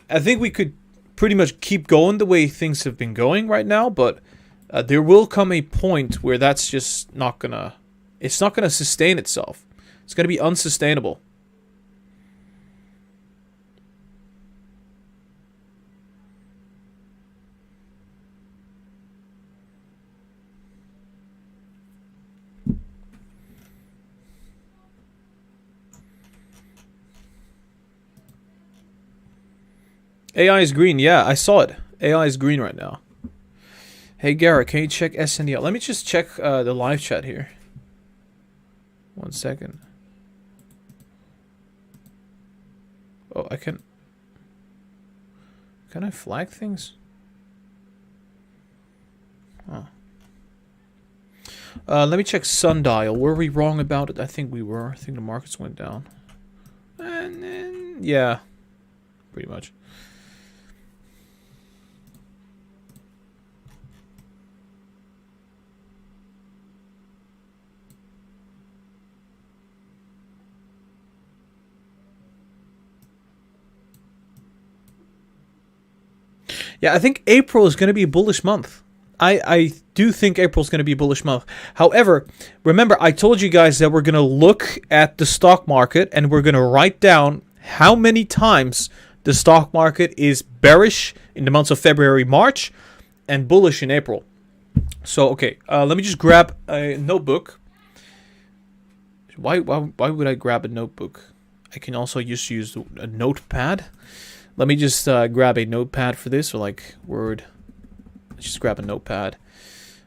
I think we could pretty much keep going the way things have been going right now, but there will come a point where that's just not gonna, it's not gonna sustain itself. It's gonna be unsustainable. AI is green. Yeah, I saw it. AI is green right now. Hey, Gara, can you check SND out? Let me just check the live chat here. 1 second. Oh, I can... Can I flag things? Oh. Let me check sundial. Were we wrong about it? I think we were. I think the markets went down. And then, yeah, pretty much. Yeah, I think April is going to be a bullish month. I do think April is going to be a bullish month. However, remember, I told you guys that we're going to look at the stock market and we're going to write down how many times the stock market is bearish in the months of February, March, and bullish in April. So, okay, let me just grab a notebook. Why would I grab a notebook? I can also just use a notepad. Let me just grab a notepad for this, or like Word. Let's just grab a notepad.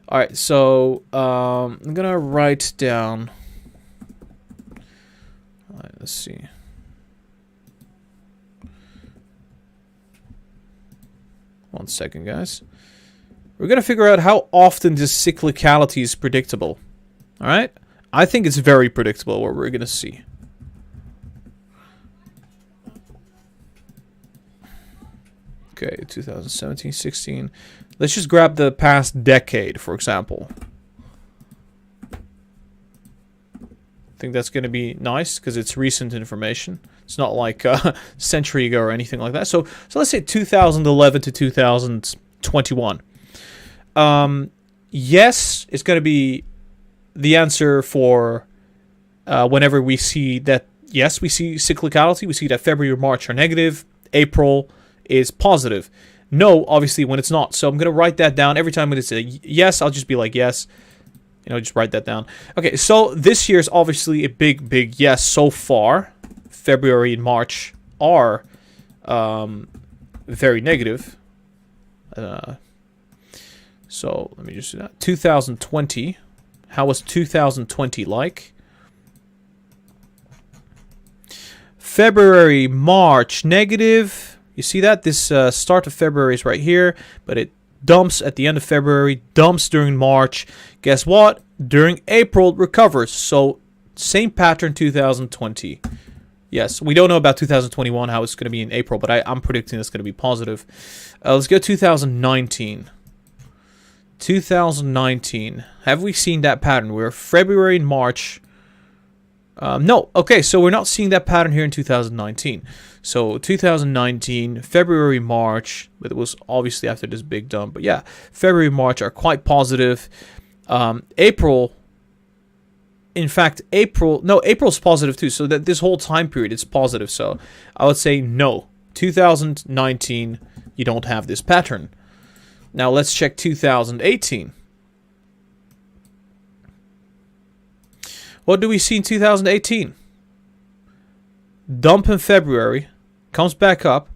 All right, so I'm gonna write down. All right, let's see. One second, guys. We're gonna figure out how often this cyclicality is predictable. All right, I think it's very predictable what we're gonna see. Okay, 2017, 16. Let's just grab the past decade, for example. I think that's going to be nice because it's recent information. It's not like a century ago or anything like that. So let's say 2011 to 2021. Yes, it's going to be the answer for whenever we see that. Yes, we see cyclicality. We see that February or March are negative. April is positive. No, obviously, when it's not. So I'm going to write that down. Every time when it's a yes, I'll just be like yes. You know, just write that down. Okay, so this year is obviously a big, big yes so far. February and March are very negative. So let me just do that. 2020. How was 2020 like? February, March, negative. You see that? This start of February is right here, but it dumps at the end of February, dumps during March. Guess what? During April, it recovers. So, same pattern 2020. Yes, we don't know about 2021, how it's going to be in April, but I'm predicting it's going to be positive. Let's go 2019. 2019. Have we seen that pattern where February and March... no. Okay, so we're not seeing that pattern here in 2019. So 2019, February, March, but it was obviously after this big dump. But yeah, February, March are quite positive. April, in fact, April's positive too. So that this whole time period is positive. So I would say no. 2019, you don't have this pattern. Now let's check 2018. What do we see in 2018? Dump in February, comes back up,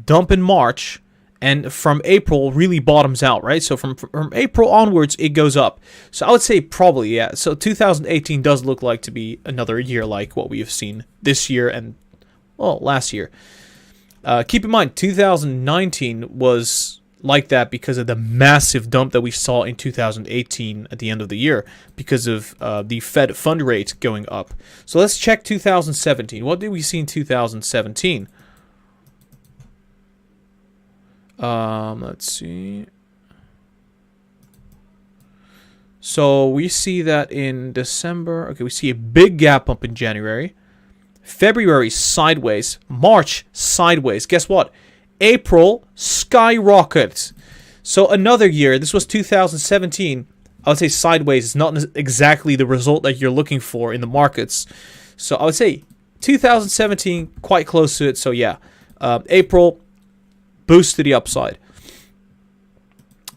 dump in March, and from April really bottoms out, right? So from April onwards, it goes up. So I would say probably, yeah. So 2018 does look like to be another year like what we have seen this year and, well, last year. Keep in mind, 2019 was like that because of the massive dump that we saw in 2018 at the end of the year because of the Fed fund rate going up. So let's check 2017. What did we see in 2017? Let's see. So we see that in December. Okay, we see a big gap up in January. February sideways. March sideways. Guess what? April skyrockets. So another year. This was 2017. I would say sideways is not exactly the result that you're looking for in the markets. So I would say 2017 quite close to it. So yeah, April. Boost to the upside.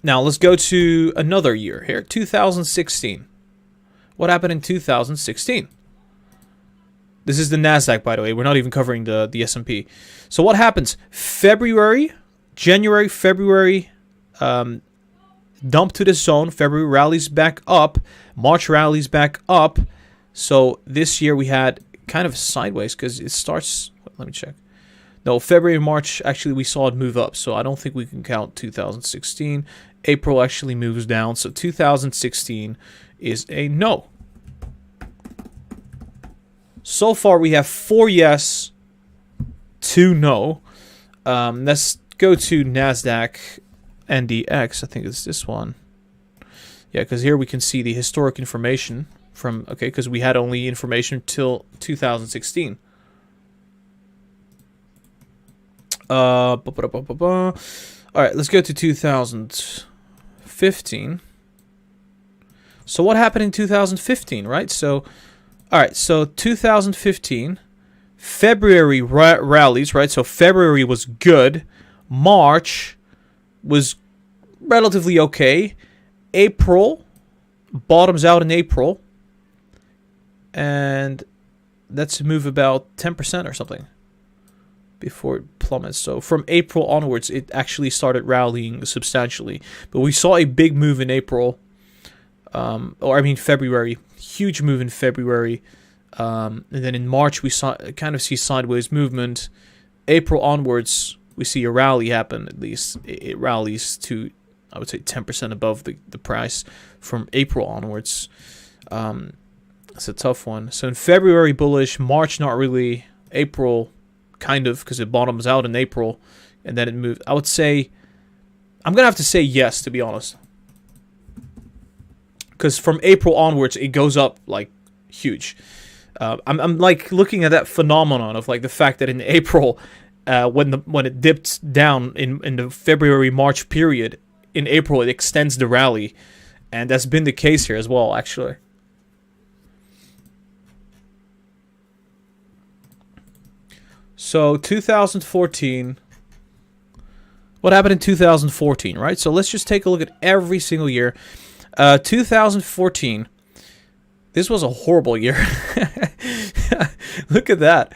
Now let's go to another year here, 2016. What happened in 2016? This is the Nasdaq, by the way. We're not even covering the S&P. So what happens? January, February, dump to the zone. February rallies back up. March rallies back up. So this year we had kind of sideways because it starts. Let me check. No, February and March, actually, we saw it move up. So I don't think we can count 2016. April actually moves down. So 2016 is a no. So far, we have 4 yes, 2 no. Let's go to Nasdaq NDX. I think it's this one. Yeah, because here we can see the historic information from, okay, because we had only information till 2016. All right, let's go to 2015. So what happened in 2015, right? So, all right, so 2015, February rallies, right? So February was good. March was relatively okay. April bottoms out in April. And that's a move about 10% or something before it plummets. So from April onwards, it actually started rallying substantially. But we saw a big move in April, February. Huge move in February. And then in March, we kind of see sideways movement. April onwards, we see a rally happen, at least. It rallies to, I would say, 10% above the price from April onwards. It's a tough one. So in February, bullish. March, not really. April, kind of, because it bottoms out in April, and then it moved. I would say, I'm going to have to say yes, to be honest. Because from April onwards, it goes up, like, huge. I'm like, looking at that phenomenon of, like, the fact that in April, when it dipped down in the February-March period, in April, it extends the rally. And that's been the case here as well, actually. So 2014, what happened in 2014, right? So let's just take a look at every single year. 2014, this was a horrible year. Look at that.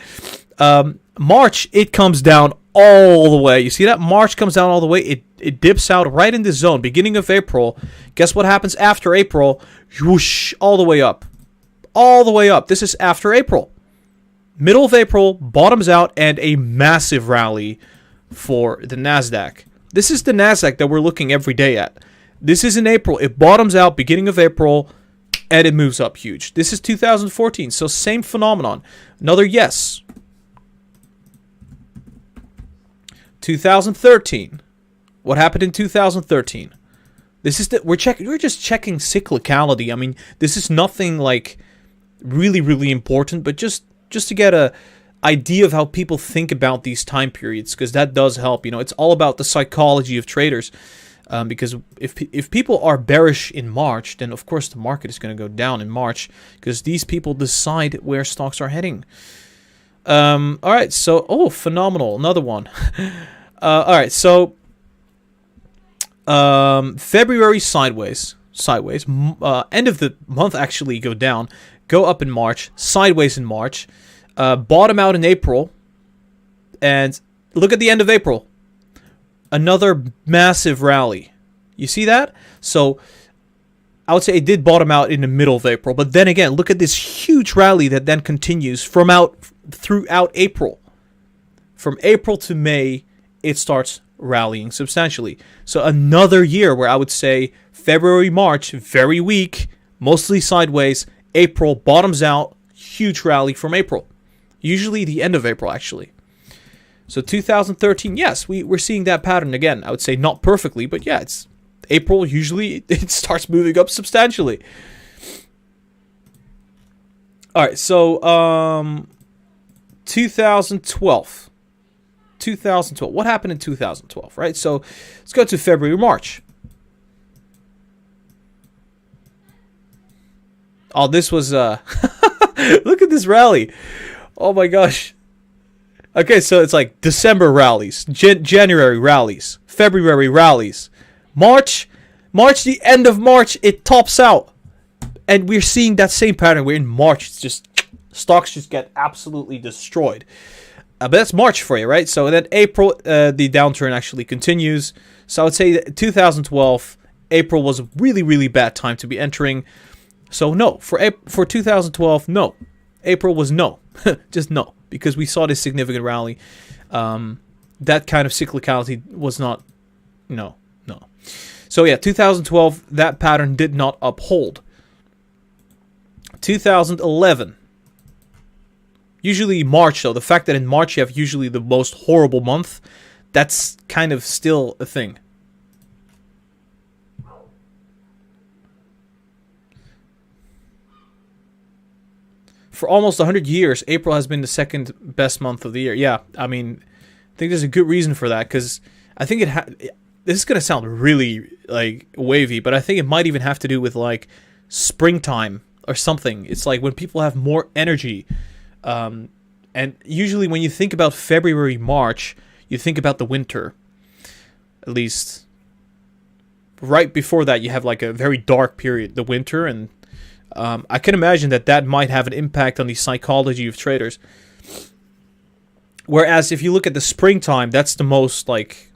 March, it comes down all the way. You see that? March comes down all the way. It dips out right in the zone. Beginning of April. Guess what happens after April? Whoosh, all the way up. All the way up. This is after April. Middle of April, bottoms out, and a massive rally for the Nasdaq. This is the Nasdaq that we're looking every day at. This is in April. It bottoms out beginning of April, and it moves up huge. This is 2014, so same phenomenon. Another yes. 2013. What happened in 2013? This is we're just checking cyclicality. I mean, this is nothing like really, really important, but just to get a idea of how people think about these time periods, because that does help. You know, it's all about the psychology of traders. Because if people are bearish in March, then of course the market is going to go down in March, because these people decide where stocks are heading. All right, so phenomenal, another one. All right, so February sideways. End of the month actually go down, go up in March, sideways in March, bottom out in April, and look at the end of April. another massive rally. You see that? So I would say it did bottom out in the middle of April. But then again, look at this huge rally that then continues throughout April. From April to May, it starts rallying substantially. So another year where I would say February, March, very weak, mostly sideways. April bottoms out, huge rally from April. Usually the end of April, actually. So 2013, yes, we're seeing that pattern again. I would say not perfectly, but yeah, it's April. Usually it starts moving up substantially. All right, so 2012. 2012. What happened in 2012, right? So let's go to February, March. Oh, this was look at this rally. Oh my gosh. Okay, so it's like December rallies, January rallies, February rallies, March, the end of March, it tops out. And we're seeing that same pattern. We're in March. It's just stocks just get absolutely destroyed. But that's March for you, right? So then April, the downturn actually continues. So I would say that 2012, April was a really, really bad time to be entering. So no, for 2012, no. April was no. Just no. Because we saw this significant rally. That kind of cyclicality was not, no. So yeah, 2012, that pattern did not uphold. 2011. Usually March, though, the fact that in March you have usually the most horrible month, that's kind of still a thing. For almost 100 years, April has been the second best month of the year. Yeah, I mean, I think there's a good reason for that, because I think this is going to sound really, like, wavy, but I think it might even have to do with, like, springtime or something. It's like when people have more energy. And usually when you think about February, March, you think about the winter. At least right before that, you have like a very dark period, the winter. And I can imagine that might have an impact on the psychology of traders. Whereas if you look at the springtime, that's the most like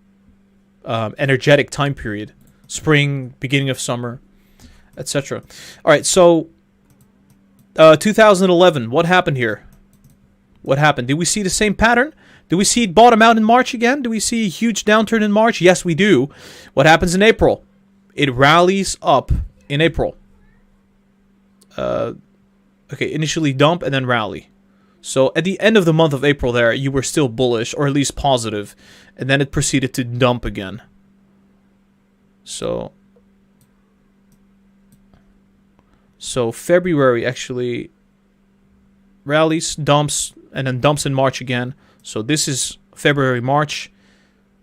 energetic time period. Spring, beginning of summer, etc. All right, so 2011, what happened here? What happened? Did we see the same pattern? Do we see it bottom out in March again? Do we see a huge downturn in March? Yes, we do. What happens in April? It rallies up in April. Okay, initially dump and then rally. So at the end of the month of April there, you were still bullish, or at least positive, and then it proceeded to dump again. So February actually rallies, dumps, and then dumps in March again. So this is February, March.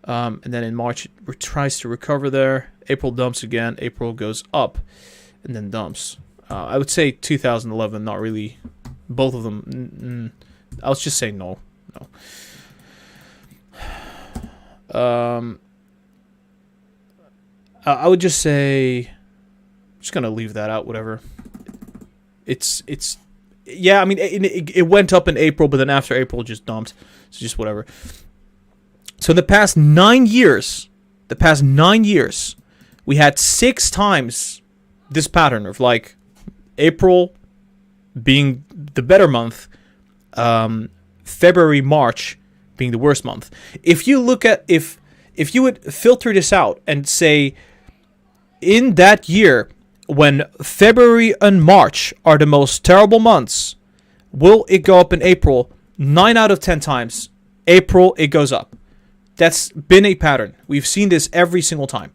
And then in March, it tries to recover there. April dumps again. April goes up and then dumps. I would say 2011, not really. Both of them. I was just saying no. I would just say... I'm just going to leave that out, whatever. It's yeah, I mean, it went up in April, but then after April, it just dumped. So just whatever. So in the past 9 years, we had 6 times this pattern of like April being the better month, February, March being the worst month. If you look at, if you would filter this out and say, in that year, when February and March are the most terrible months, will it go up in April? 9 out of 10 times, April, it goes up. That's been a pattern. We've seen this every single time.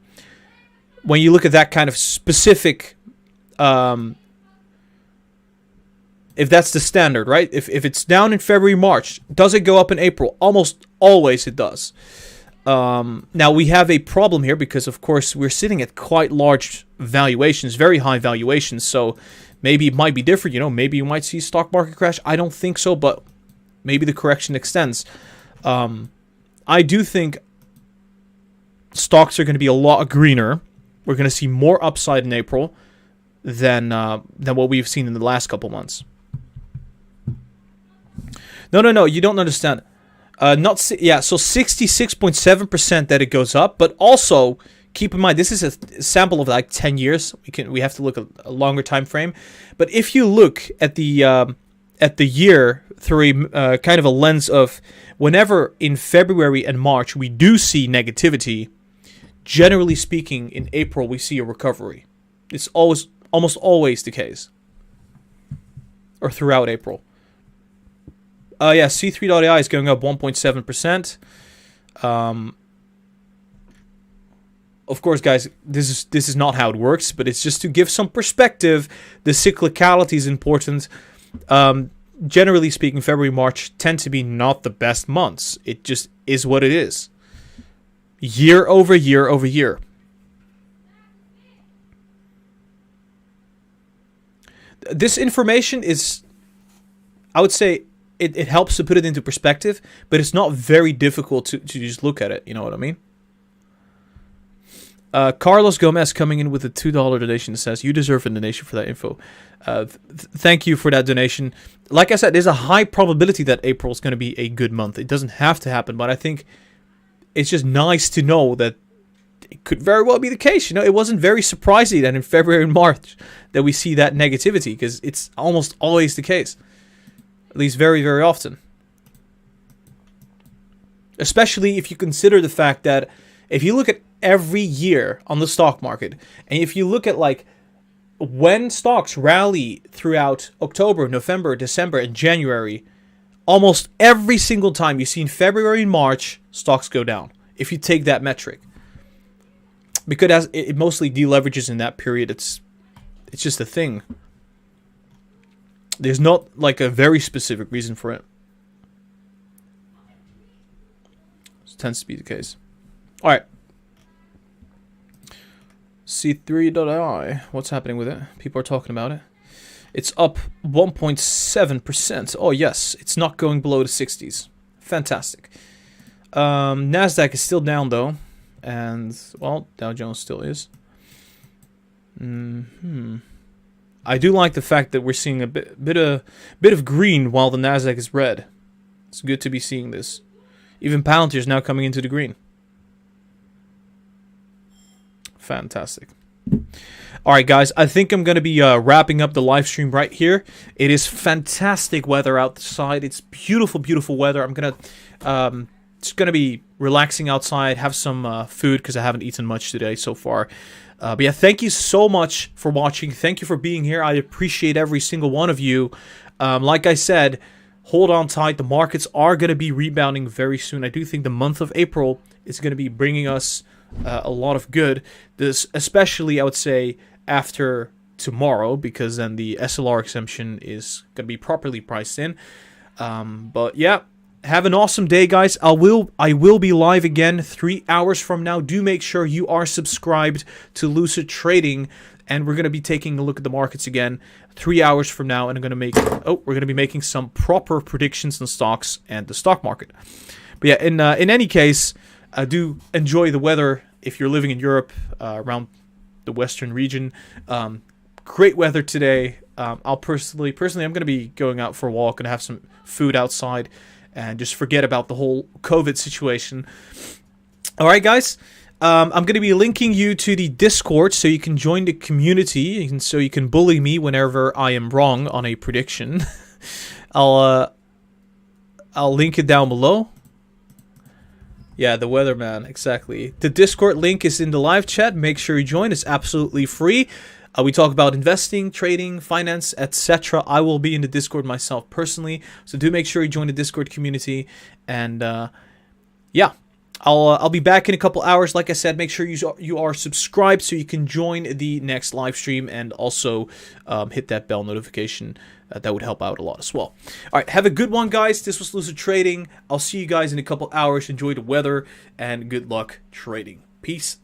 When you look at that kind of specific, if that's the standard, right? If it's down in February, March, does it go up in April? Almost always it does. Now we have a problem here because, of course, we're sitting at quite large valuations, very high valuations. So maybe it might be different. You know, maybe you might see stock market crash. I don't think so, but maybe the correction extends. I do think stocks are going to be a lot greener. We're going to see more upside in April than what we've seen in the last couple months. No, you don't understand. Yeah, so 66.7% that it goes up, but also keep in mind this is a sample of like 10 years. We have to look at a longer time frame. But if you look at the year through a kind of a lens of whenever in February and March we do see negativity, generally speaking, in April we see a recovery. It's almost always the case, or throughout April. Yeah, C3.ai is going up 1.7%. Of course, guys, this is not how it works, but it's just to give some perspective. The cyclicality is important. Generally speaking, February, March tend to be not the best months. It just is what it is. Year over year over year. This information is, I would say, it helps to put it into perspective, but it's not very difficult to just look at it. You know what I mean? Carlos Gomez coming in with a $2 donation says, you deserve a donation for that info. Thank you for that donation. Like I said, there's a high probability that April is going to be a good month. It doesn't have to happen, but I think it's just nice to know that it could very well be the case. You know, it wasn't very surprising that in February and March that we see that negativity, because it's almost always the case. At least very, very often. Especially if you consider the fact that if you look at every year on the stock market, and if you look at like when stocks rally throughout October, November, December, and January, almost every single time you see in February and March, stocks go down. If you take that metric. Because as it mostly deleverages in that period, it's just a thing. There's not like a very specific reason for it. This tends to be the case. All right. C3.ai. What's happening with it? People are talking about it. It's up 1.7%. Oh, yes. It's not going below the 60s. Fantastic. Nasdaq is still down, though. And, well, Dow Jones still is. I do like the fact that we're seeing a bit of green while the Nasdaq is red. It's good to be seeing this. Even Palantir is now coming into the green. Fantastic. All right, guys. I think I'm going to be wrapping up the live stream right here. It is fantastic weather outside. It's beautiful, beautiful weather. I'm going to just going to be relaxing outside, have some food because I haven't eaten much today so far. But yeah, thank you so much for watching. Thank you for being here. I appreciate every single one of you. Like I said, hold on tight. The markets are going to be rebounding very soon. I do think the month of April is going to be bringing us a lot of good. This, especially, I would say, after tomorrow, because then the SLR exemption is going to be properly priced in. But yeah. Have an awesome day, guys. I will be live again 3 hours from now. Do make sure you are subscribed to Lucid Trading, and we're going to be taking a look at the markets again 3 hours from now, and we're going to be making some proper predictions on stocks and the stock market. But yeah, in any case, I do enjoy the weather if you're living in Europe, around the western region. Great weather today. I'll personally, I'm going to be going out for a walk and have some food outside. And just forget about the whole COVID situation. All right, guys. I'm going to be linking you to the Discord so you can join the community, and so you can bully me whenever I am wrong on a prediction. I'll link it down below. Yeah, the weatherman, exactly. The Discord link is in the live chat. Make sure you join. It's absolutely free. We talk about investing, trading, finance, etc. I will be in the Discord myself personally, so do make sure you join the Discord community. And yeah, I'll be back in a couple hours. Like I said, make sure you are subscribed so you can join the next live stream, and also hit that bell notification. That would help out a lot as well. All right, have a good one, guys. This was Lucid Trading. I'll see you guys in a couple hours. Enjoy the weather, and good luck trading. Peace